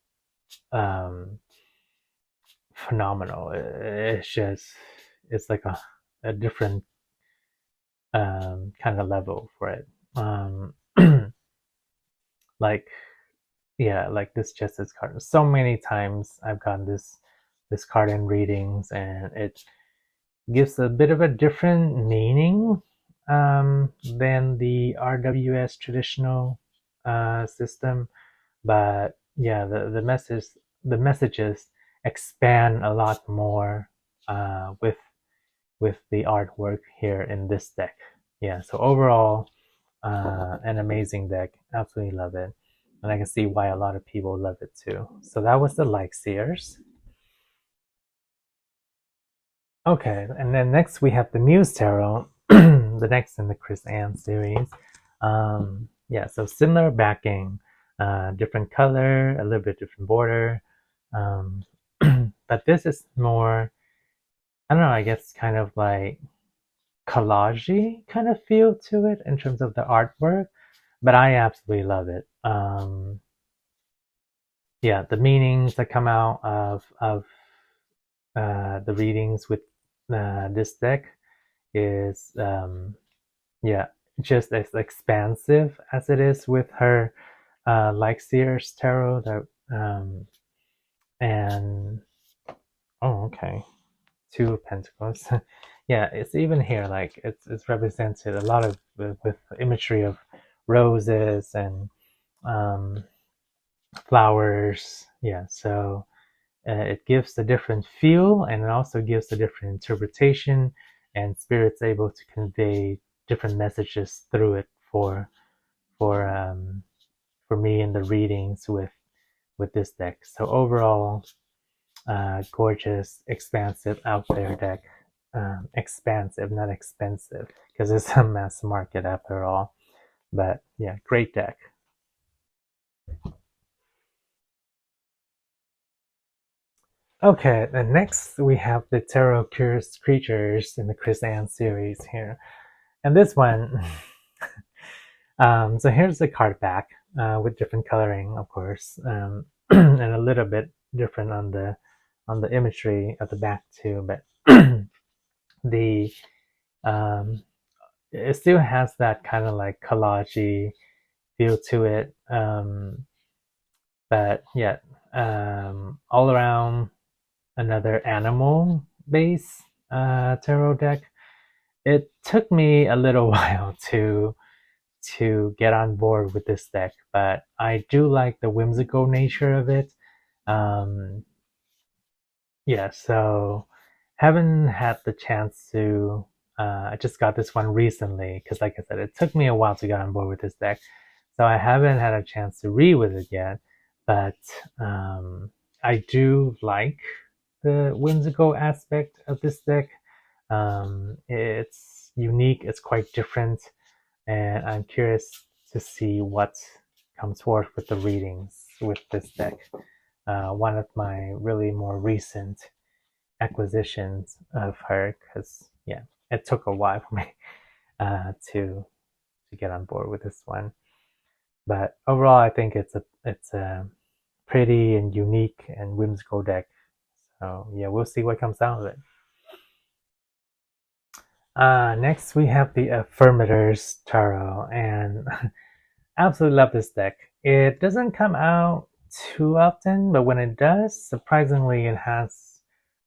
phenomenal. It's like a different kind of level for it. Like like this Justice card. So many times I've gotten this card in readings, and it gives a bit of a different meaning than the RWS traditional system. But yeah, the messages expand a lot more with the artwork here in this deck. Yeah, so overall, an amazing deck. Absolutely love it. And I can see why a lot of people love it too. So that was the Seers. Okay, and then next we have the Muse Tarot, the next in the Chris Ann series. So similar backing, different color, a little bit different border. But this is more, I don't know, I guess kind of like collage-y kind of feel to it in terms of the artwork, but I absolutely love it. The meanings that come out of the readings with this deck is just as expansive as it is with her Seer's Tarot. And okay, Two of Pentacles. Yeah, it's even here, like it's represented a lot of with imagery of roses and flowers. Yeah, so it gives a different feel, and it also gives a different interpretation, and Spirit's able to convey different messages through it for me in the readings with this deck. So overall, gorgeous, expansive, out there deck. Expansive, not expensive, because it's a mass market after all. But yeah, great deck. Okay, and next we have the Tarot Cures Creatures in the Chris Ann series here. And this one, so here's the card back with different coloring, of course, and a little bit different on the imagery at the back too. But the it still has that kind of like collage-y feel to it. But yeah, all around another animal base tarot deck. It took me a little while to get on board with this deck, but I do like the whimsical nature of it. So haven't had the chance to. I just got this one recently because, like I said, it took me a while to get on board with this deck, so I haven't had a chance to read with it yet. But I do like the whimsical aspect of this deck. It's unique, it's quite different, and I'm curious to see what comes forth with the readings with this deck. One of my really more recent acquisitions of her, because yeah, it took a while for me to get on board with this one. But overall, I think it's a pretty and unique and whimsical deck. So yeah, we'll see what comes out of it. Next, we have the Affirmators Tarot, and absolutely love this deck. It doesn't come out too often, but when it does, surprisingly, it has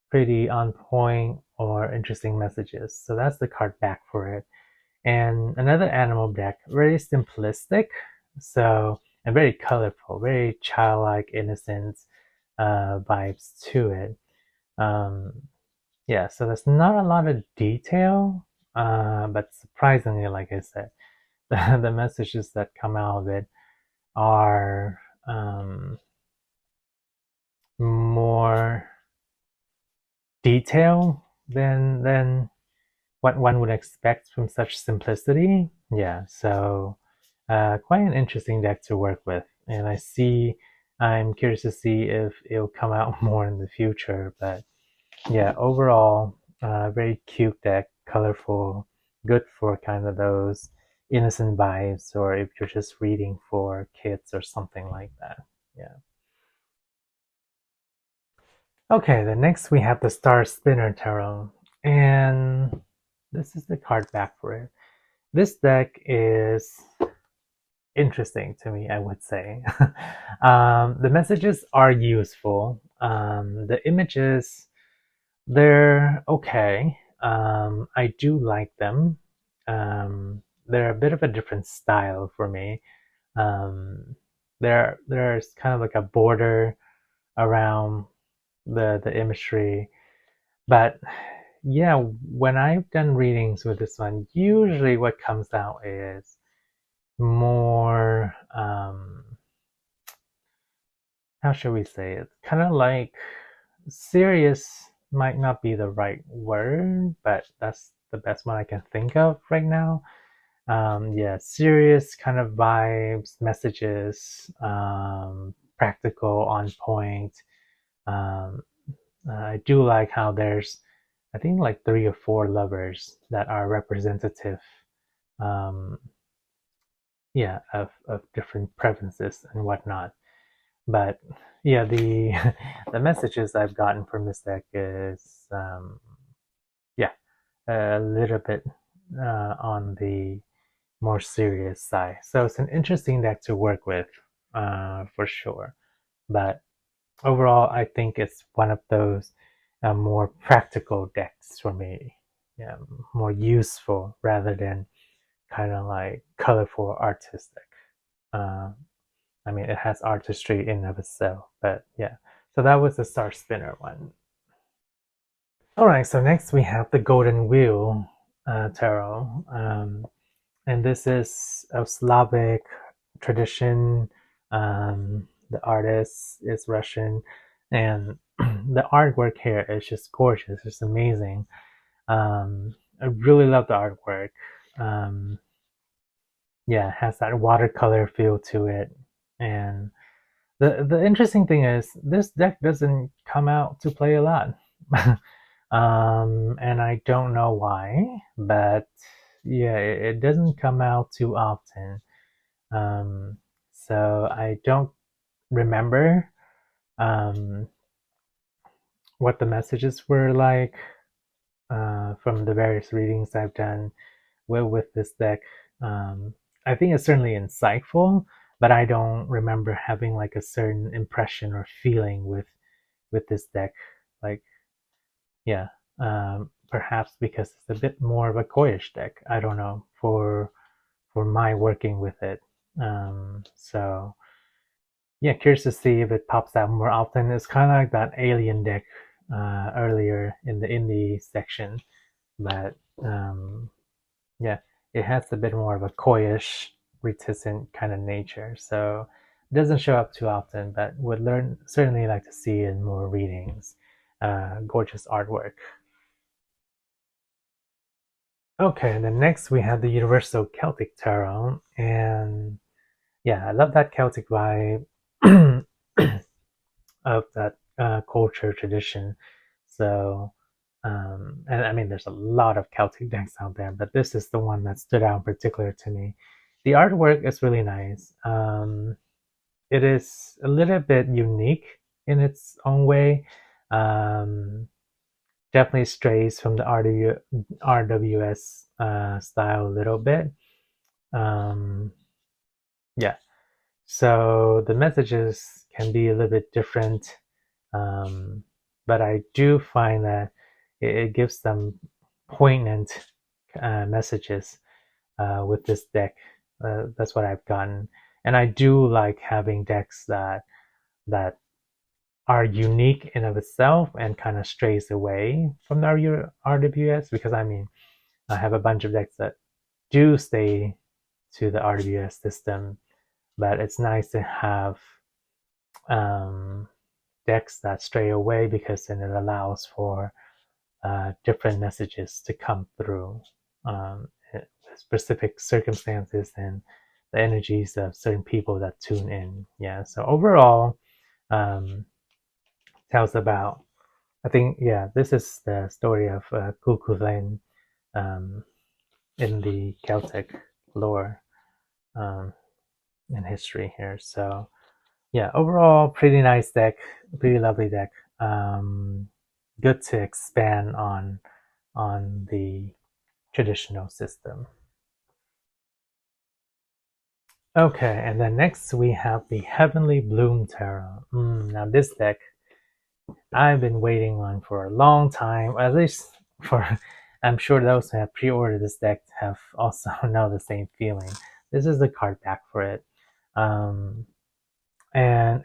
pretty on point or interesting messages. So that's the card back for it. And another animal deck, very simplistic, so and very colorful, very childlike, innocent vibes to it. Yeah, so there's not a lot of detail, but surprisingly, like I said, the messages that come out of it are more detail than what one would expect from such simplicity. Yeah, so quite an interesting deck to work with, and I'm curious to see if it'll come out more in the future. But yeah, overall, very cute deck, colorful, good for kind of those innocent vibes, or if you're just reading for kids or something like that. Yeah. Okay, then next we have the Star Spinner Tarot, and this is the card back for it. This deck is interesting to me, I would say. The messages are useful. The images, they're okay. I do like them. They're a bit of a different style for me. There's kind of like a border around the imagery, but yeah, when I've done readings with this one, usually what comes out is more how should we say it? Kind of like serious might not be the right word, but that's the best one I can think of right now. Yeah, serious kind of vibes, messages, practical, on point. Um, I do like how there's, I think, like 3 or 4 lovers that are representative, um, yeah, of different preferences and whatnot. But yeah, the the messages I've gotten from this deck is, yeah, a little bit on the more serious side. So it's an interesting deck to work with, for sure. But overall, I think it's one of those more practical decks for me. Yeah, more useful rather than kind of like colorful artistic. Uh, I mean, it has artistry in and of itself, but yeah. So that was the Star Spinner one. All right, so next we have the Golden Wheel Tarot. And this is of Slavic tradition. The artist is Russian, and the artwork here is just gorgeous. It's amazing. I really love the artwork. Yeah, it has that watercolor feel to it, and the interesting thing is this deck doesn't come out to play a lot. And I don't know why, but yeah, it doesn't come out too often. Um, so I don't remember um, what the messages were like from the various readings I've done with this deck. I think it's certainly insightful, but I don't remember having like a certain impression or feeling with this deck. Like, yeah, perhaps because it's a bit more of a coyish deck. I don't know for my working with it. So yeah, curious to see if it pops out more often. It's kind of like that alien deck earlier in the indie section, but yeah, it has a bit more of a coyish, reticent kind of nature. So it doesn't show up too often, but would certainly like to see in more readings. gorgeous artwork. Okay, and then next we have the Universal Celtic Tarot, and yeah, I love that Celtic vibe of that culture tradition. So, and I mean, there's a lot of Celtic decks out there, but this is the one that stood out in particular to me. The artwork is really nice. It is a little bit unique in its own way. Um, Definitely strays from the RWS style a little bit. Yeah, so the messages can be a little bit different, but I do find that it gives them poignant messages with this deck. That's what I've gotten, and I do like having decks that are unique in of itself and kind of strays away from the RWS, because I mean I have a bunch of decks that do stay to the RWS system, but it's nice to have um, decks that stray away, because then it allows for different messages to come through specific circumstances and the energies of certain people that tune in. Yeah, so overall, tells about, I think, yeah, this is the story of Cuchulainn um, in the Celtic lore um, and history here. So yeah, overall, pretty nice deck, pretty lovely deck. Good to expand on the traditional system. Okay, and then next we have the Heavenly Bloom Tarot. Now this deck I've been waiting on for a long time, at least for, I'm sure those who have pre-ordered this deck have also know the same feeling. This is the card back for it. And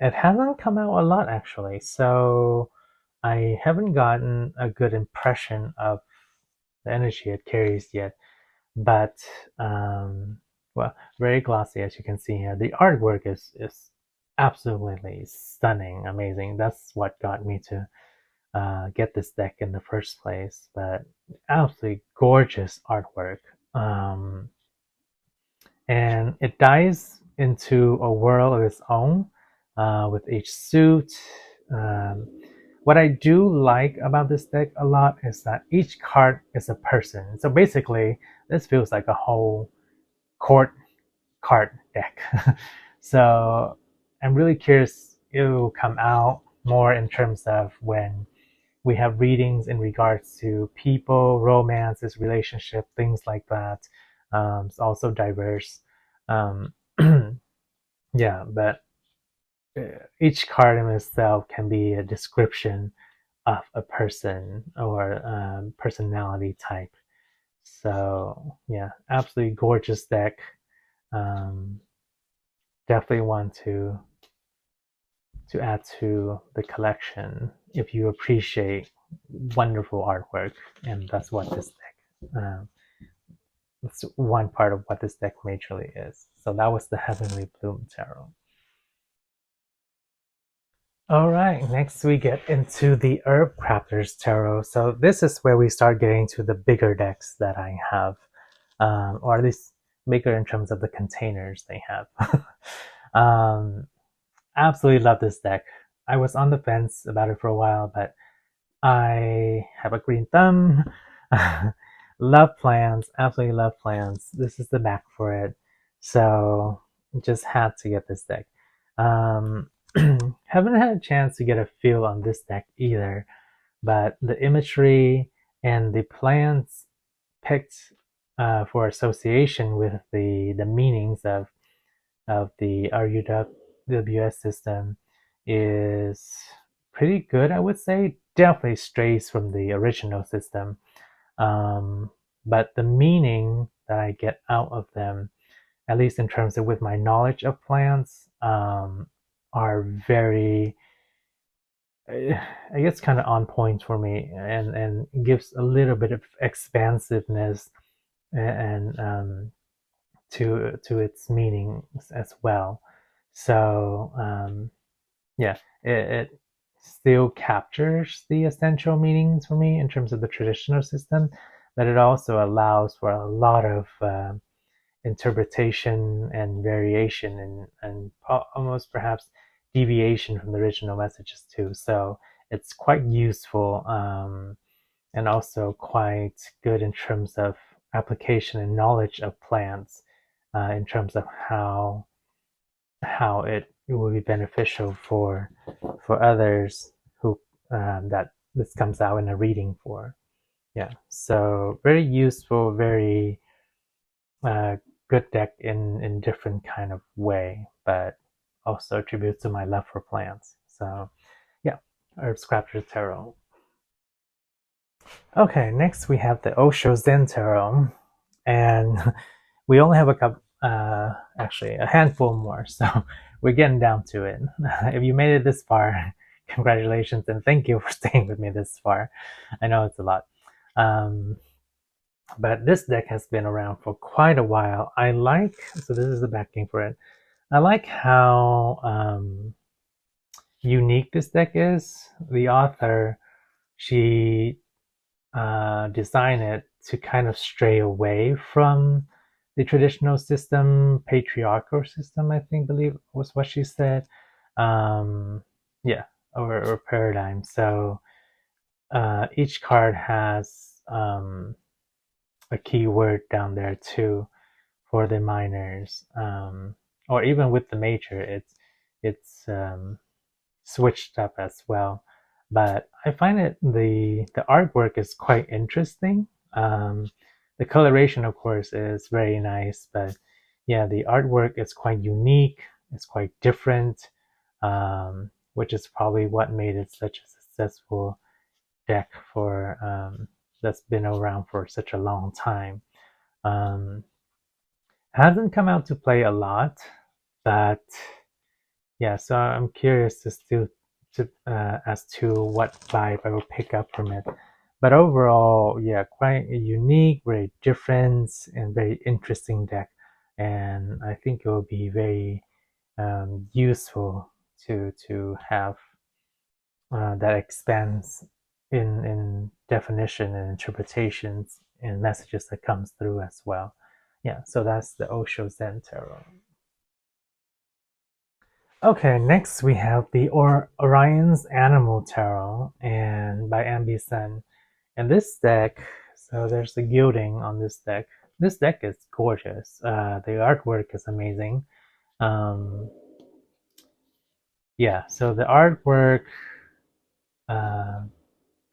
it hasn't come out a lot actually, so I haven't gotten a good impression of the energy it carries yet. But well, very glossy as you can see here. The artwork is absolutely stunning, amazing. That's what got me to get this deck in the first place. But absolutely gorgeous artwork. And it dives into a world of its own with each suit. Um, what I do like about this deck a lot is that each card is a person. So basically, this feels like a whole court card deck. So I'm really curious it will come out more in terms of when we have readings in regards to people, romances, relationship, things like that. It's also diverse. Um, yeah, but each card in itself can be a description of a person or personality type. So yeah, absolutely gorgeous deck. Um, Definitely want to add to the collection if you appreciate wonderful artwork, and that's what this deck. That's one part of what this deck majorly is. So that was the Heavenly Bloom Tarot. All right, next we get into the Herb Crafters Tarot. So this is where we start getting to the bigger decks that I have, or at least bigger in terms of the containers they have. Absolutely love this deck. I was on the fence about it for a while, but I have a green thumb. Love plans, absolutely love plans. This is the back for it. So just had to get this deck. Haven't had a chance to get a feel on this deck either, but the imagery and the plans picked for association with the meanings of the RUWS system is pretty good, I would say. Definitely strays from the original system. But the meaning that I get out of them, at least in terms of with my knowledge of plants, are very, I guess, kind of on point for me, and gives a little bit of expansiveness and to its meanings as well. So yeah, it still captures the essential meanings for me in terms of the traditional system, but it also allows for a lot of interpretation and variation and almost perhaps deviation from the original messages too. So it's quite useful, and also quite good in terms of application and knowledge of plants, in terms of how it will be beneficial for others who, that this comes out in a reading for. Yeah, so very useful, very uh, good deck in different kind of way, but also attributes to my love for plants. So yeah, Herb Scratcher Tarot. Okay, next we have the Osho Zen Tarot, and we only have a couple, actually a handful more, so we're getting down to it. If you made it this far, congratulations and thank you for staying with me this far. I know it's a lot. But this deck has been around for quite a while. So this is the backing for it. I like how unique this deck is. The author, she designed it to kind of stray away from the traditional system, patriarchal system, I believe was what she said. Yeah, or paradigm. So each card has a keyword down there too for the minors, or even with the major, it's switched up as well. But I find it the artwork is quite interesting. The coloration, of course, is very nice, but yeah, the artwork is quite unique. It's quite different, which is probably what made it such a successful deck for, that's been around for such a long time. Um, hasn't come out to play a lot, but yeah, so I'm curious as to what vibe I will pick up from it. But overall, yeah, quite a unique, very different, and very interesting deck, and I think it will be very useful to have that expands in definition and interpretations and messages that comes through as well. Yeah, so that's the Osho Zen Tarot. Okay, next we have the Orion's Animal Tarot and by Ambi Sun. And this deck, so there's the gilding on this deck. This deck is gorgeous. The artwork is amazing. Um, yeah, so the artwork, uh,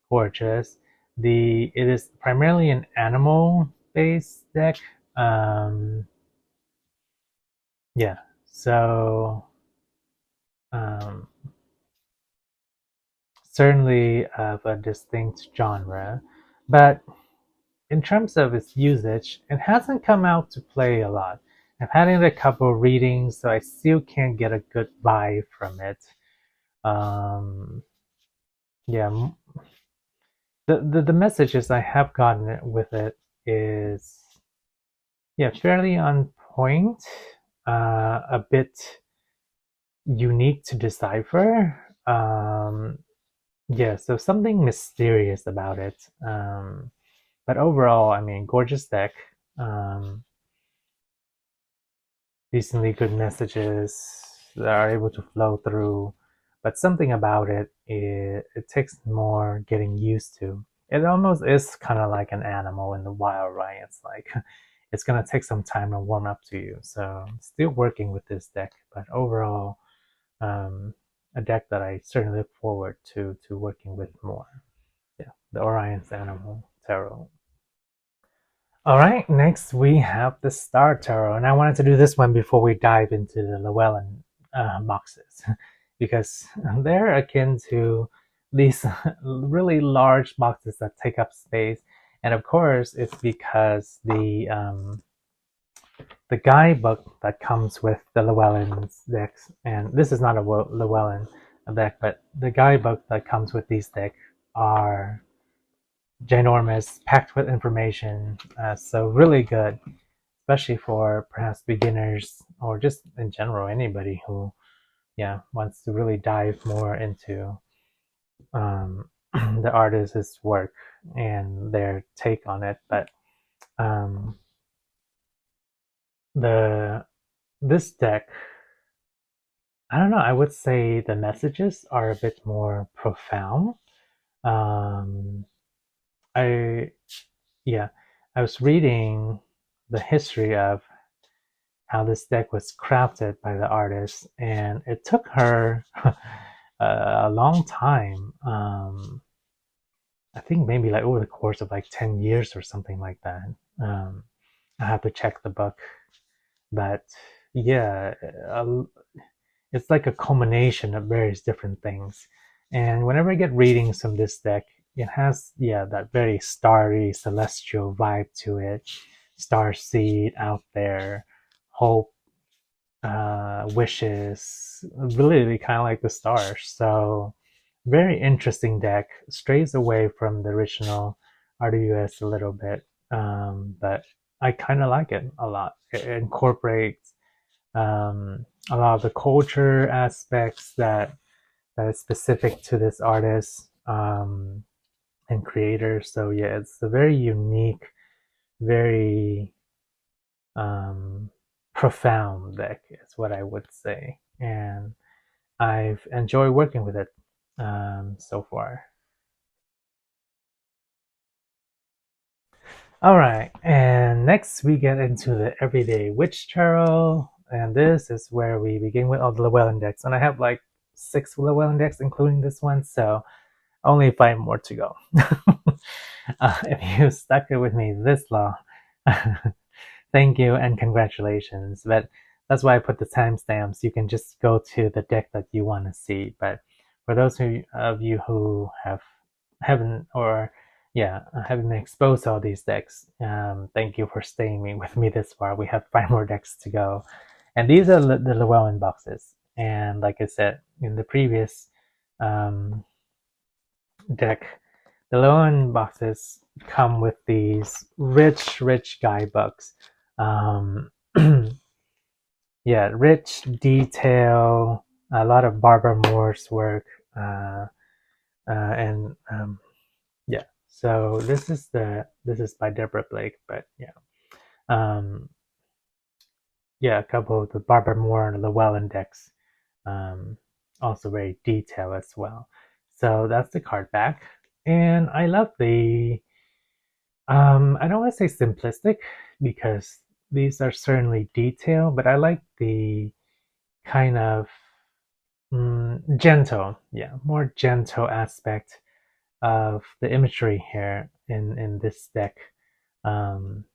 gorgeous. It is primarily an animal based deck. Um, yeah, so um, certainly of a distinct genre, but in terms of its usage, it hasn't come out to play a lot. I've had it in a couple of readings, so I still can't get a good vibe from it. Um, yeah, the messages I have gotten with it is, yeah, fairly on point, a bit unique to decipher. Yeah, so something mysterious about it. But overall, I mean, gorgeous deck. Um, Decently good messages that are able to flow through, but something about it takes more getting used to. It almost is kind of like an animal in the wild, right? It's like it's gonna take some time to warm up to you. So still working with this deck, but overall, a deck that I certainly look forward to working with more. Yeah, the Orion's Animal Tarot. All right, next we have the Star Tarot, and I wanted to do this one before we dive into the Llewellyn boxes, because they're akin to these really large boxes that take up space, and of course it's because the guidebook that comes with the Llewellyn decks, and this is not a Llewellyn deck, but the guidebook that comes with these decks are ginormous, packed with information. So really good, especially for perhaps beginners or just in general anybody who, yeah, wants to really dive more into the artist's work and their take on it. But um, the this deck, I don't know. I would say the messages are a bit more profound. Um, I yeah, I was reading the history of how this deck was crafted by the artist, and it took her a long time. I think maybe like over the course of like 10 years or something like that. Um, I have to check the book, but yeah, it's like a culmination of various different things. And whenever I get readings from this deck, it has that very starry celestial vibe to it. Star seed out there, hope, wishes, really kind of like the stars. So very interesting deck. Strays away from the original RWS a little bit, but I kind of like it a lot. It incorporates a lot of the culture aspects that is specific to this artist and creator. So yeah, it's a very unique, very um, profound deck. Is what I would say, and I've enjoyed working with it so far. All right, and next we get into the Everyday Witch Tarot, and this is where we begin with all the Llewellyn decks, and I have like 6 Llewellyn decks, including this one, so only 5 more to go. If you stuck it with me this long, thank you and congratulations. But that's why I put the timestamps. You can just go to the deck that you want to see. But for those of you who haven't or haven't been exposed to all these decks, thank you for staying with me this far. We have 5 more decks to go, and these are the Llewellyn boxes. And like I said in the previous um, deck, the Llewellyn boxes come with these rich guidebooks. Um, rich detail, a lot of Barbara Moore's work, and yeah. So this is by Deborah Blake, but um, a couple of the Barbara Moore and Llewellyn decks, um, also very detailed as well. So that's the card back, and I love the. I don't want to say simplistic because these are certainly detailed, but I like the kind of gentle, more gentle aspect of the imagery here in this deck. Um,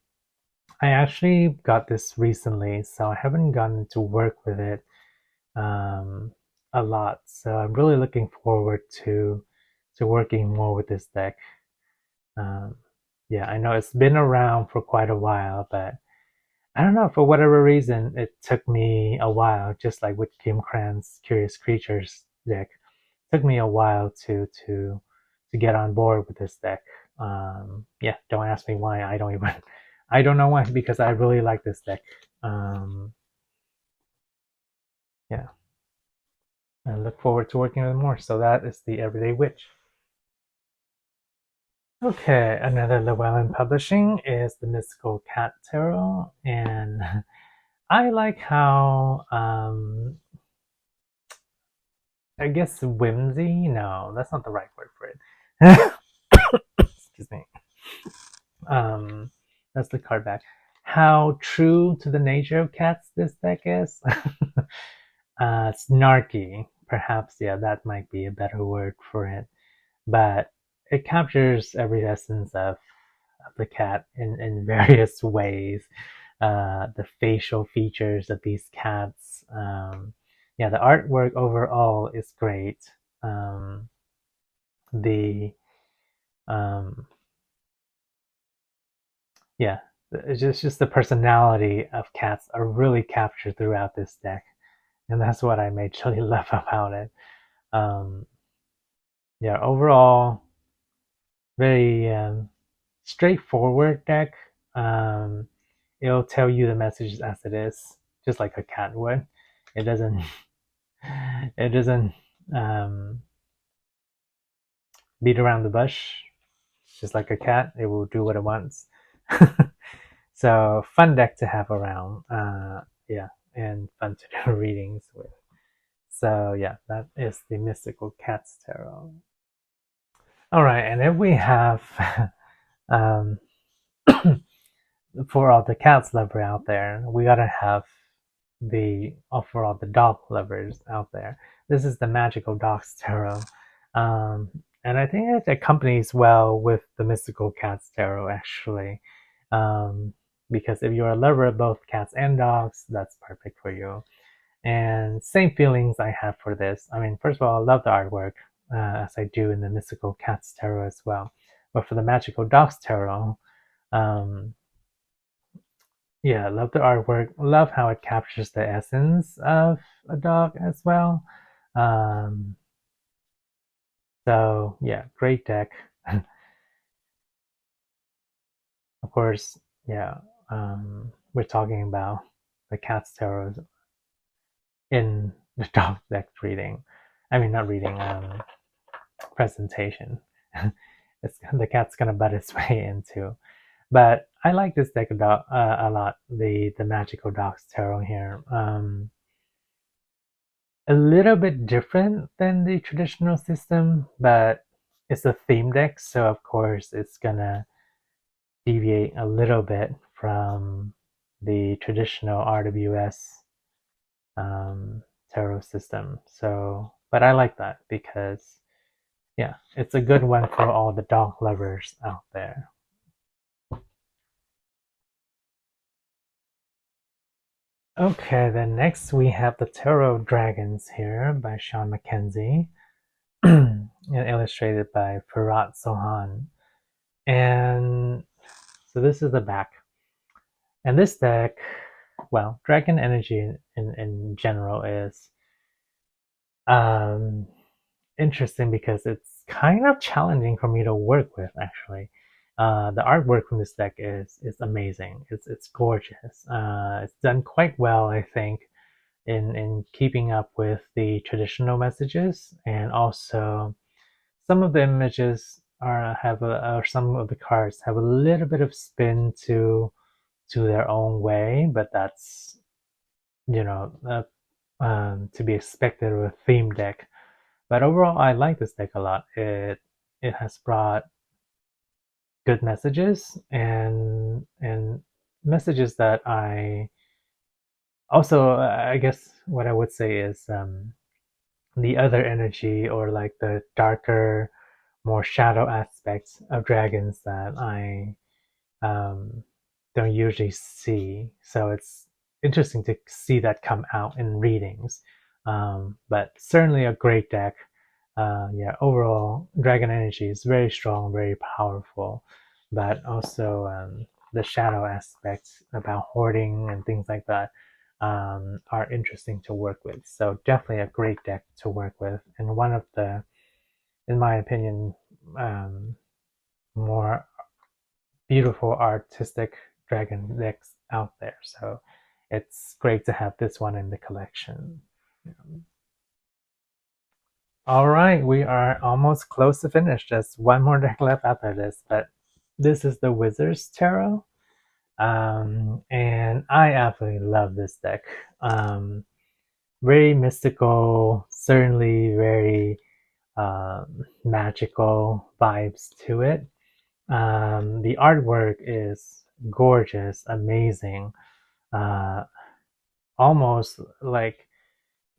I actually got this recently, so I haven't gotten to work with it um, a lot. So I'm really looking forward to working more with this deck. Um, I know it's been around for quite a while, but I don't know, for whatever reason, it took me a while, just like with Kim Cran's Curious Creatures deck. It took me a while to get on board with this deck. Don't ask me why. I don't even I don't know why, because I really like this deck. Um, yeah, I look forward to working with it more. So that is the Everyday Witch. Okay, another Llewellyn Publishing is the Mystical Cat Tarot, and I like how I guess whimsy. No, that's not the right word for it. Excuse me. Um, that's the card back. How true to the nature of cats this deck is. Snarky, perhaps. Yeah, that might be a better word for it. But it captures every essence of the cat in various ways. The facial features of these cats. The artwork overall is great. The um, yeah, it's just the personality of cats are really captured throughout this deck, and that's what I majorly love about it. Um, Overall, very straightforward deck. Um, it'll tell you the message as it is, just like a cat would. It doesn't. It doesn't. Um, beat around the bush, just like a cat. It will do what it wants. So fun deck to have around. Yeah, and fun to do readings with. So yeah, that is the Mystical Cats Tarot. All right, and then we have um, for all the cats lover out there, we gotta have for all the dog lovers out there. This is the Magical Dogs Tarot, and I think it accompanies well with the Mystical Cats Tarot actually, because if you're a lover of both cats and dogs, that's perfect for you. And same feelings I have for this. I mean, first of all, I love the artwork, as I do in the Mystical Cats Tarot as well. But for the Magical Dogs Tarot, um, yeah, love the artwork. Love how it captures the essence of a dog as well. Um, so yeah, great deck. Of course, yeah. We're talking about the Cats Tarot in the dog deck reading. I mean, not reading. Presentation. The cat's gonna butt its way into. But I like this deck a lot. The Magical Dogs Tarot here. A little bit different than the traditional system, but it's a theme deck, so of course it's gonna deviate a little bit from the traditional RWS tarot system. So, but I like that because, yeah, it's a good one for all the dog lovers out there. Okay, then next we have the Tarot Dragons here by Sean Mackenzie, and illustrated by Firat Sohan. And so this is the back. And this deck, well, Dragon Energy in general is interesting because it's kind of challenging for me to work with, actually. The artwork from this deck is amazing. It's gorgeous. It's done quite well, I think, in keeping up with the traditional messages, and also some of the images or some of the cards have a little bit of spin to their own way, but that's, you know, to be expected with a theme deck. But overall, I like this deck a lot. It has brought good messages and messages that I also, I guess what I would say is, the other energy, or like the darker, more shadow aspects of dragons that I um, don't usually see. So it's interesting to see that come out in readings. But certainly a great deck. Yeah, overall, Dragon Energy is very strong, very powerful, but also the shadow aspects about hoarding and things like that are interesting to work with. So definitely a great deck to work with, and one of the, in my opinion, more beautiful artistic dragon decks out there. So it's great to have this one in the collection. All right, we are almost close to finish. Just one more deck left after this, but this is the Wizard's Tarot. And I absolutely love this deck. Very mystical, certainly very magical vibes to it. The artwork is gorgeous, amazing, uh, almost like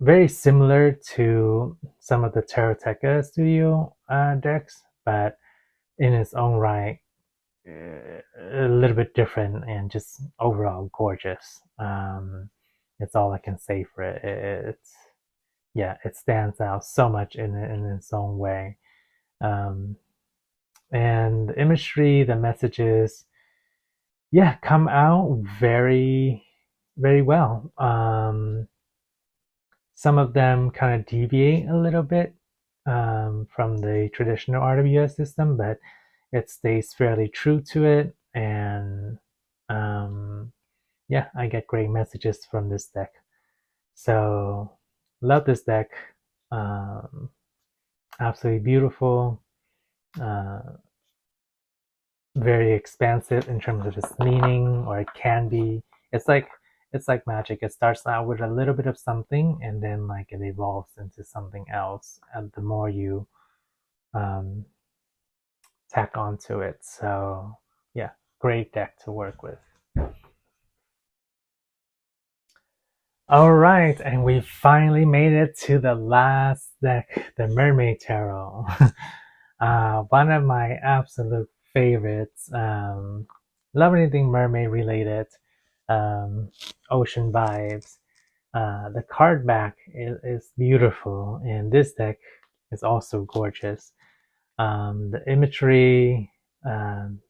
very similar to some of the Taroteca Studio decks, but in its own right, a little bit different and just overall gorgeous. It's all I can say for it. It's, yeah, it stands out so much in its own way. And the imagery, the messages, yeah, come out very, very well. Some of them kind of deviate a little bit from the traditional RWS system, but it stays fairly true to it. And yeah, I get great messages from this deck. So, love this deck. Absolutely beautiful. very expansive in terms of its meaning, or it can be. It's like magic. It starts out with a little bit of something, and then like it evolves into something else, and the more you tack onto it. So yeah, great deck to work with. All right, and we finally made it to the last deck, the Mermaid Tarot. One of my absolute favorites. Love anything mermaid related, ocean vibes. The card back is beautiful, and this deck is also gorgeous. The imagery, um,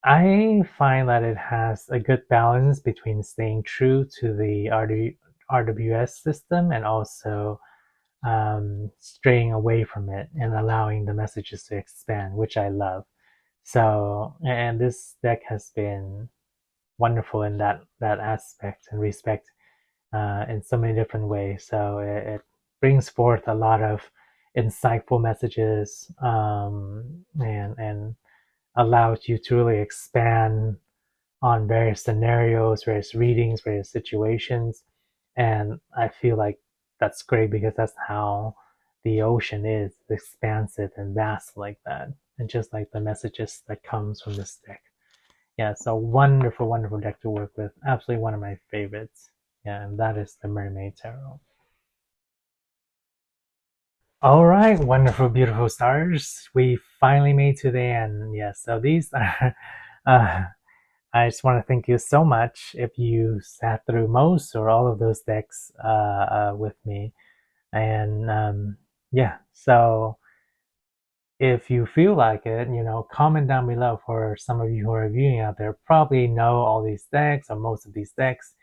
I find that it has a good balance between staying true to the RWS system and also straying away from it and allowing the messages to expand, which I love. So, and this deck has been wonderful in that aspect and respect in so many different ways. So it brings forth a lot of insightful messages, and allows you to really expand on various scenarios, various readings, various situations. And I feel like that's great because that's how the ocean is, expansive and vast like that. And just like the messages that comes from this deck. Yeah, it's a wonderful, wonderful deck to work with. Absolutely one of my favorites. Yeah, and that is the Mermaid Tarot. All right, wonderful, beautiful stars. We finally made to the end. Yes, so these are I just want to thank you so much if you sat through most or all of those decks with me. And yeah, so if you feel like it, comment down below. For some of you who are viewing out there, probably know all these decks or most of these decks.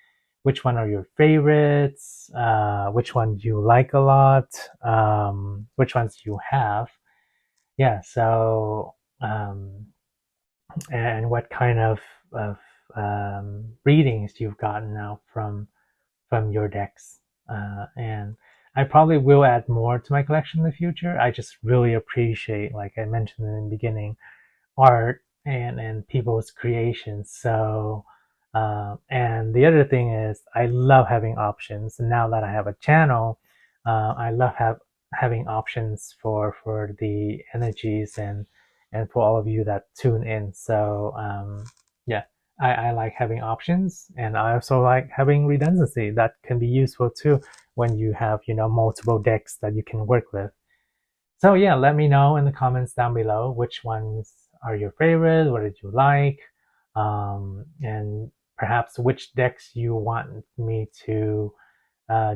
Which one are your favorites? Which ones you like a lot? Which ones you have? Yeah, so and what kind of readings you've gotten now from your decks. And I probably will add more to my collection in the future. I just really appreciate, like I mentioned in the beginning, art and people's creations. So, and the other thing is, I love having options. And now that I have a channel, I love having options for the energies and for all of you that tune in. So, yeah, I like having options, and I also like having redundancy. That can be useful too when you have multiple decks that you can work with. So yeah, let me know in the comments down below which ones are your favorite, what did you like, and perhaps which decks you want me to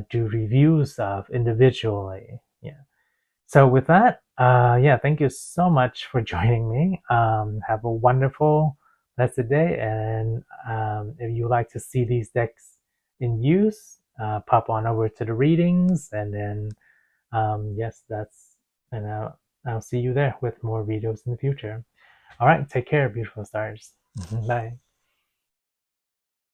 do reviews of individually. Yeah. So with that, yeah, thank you so much for joining me. Have a wonderful, blessed day, and if you like to see these decks in use, pop on over to the readings, and then yes, and I'll see you there with more videos in the future. All right, take care, beautiful stars. Bye.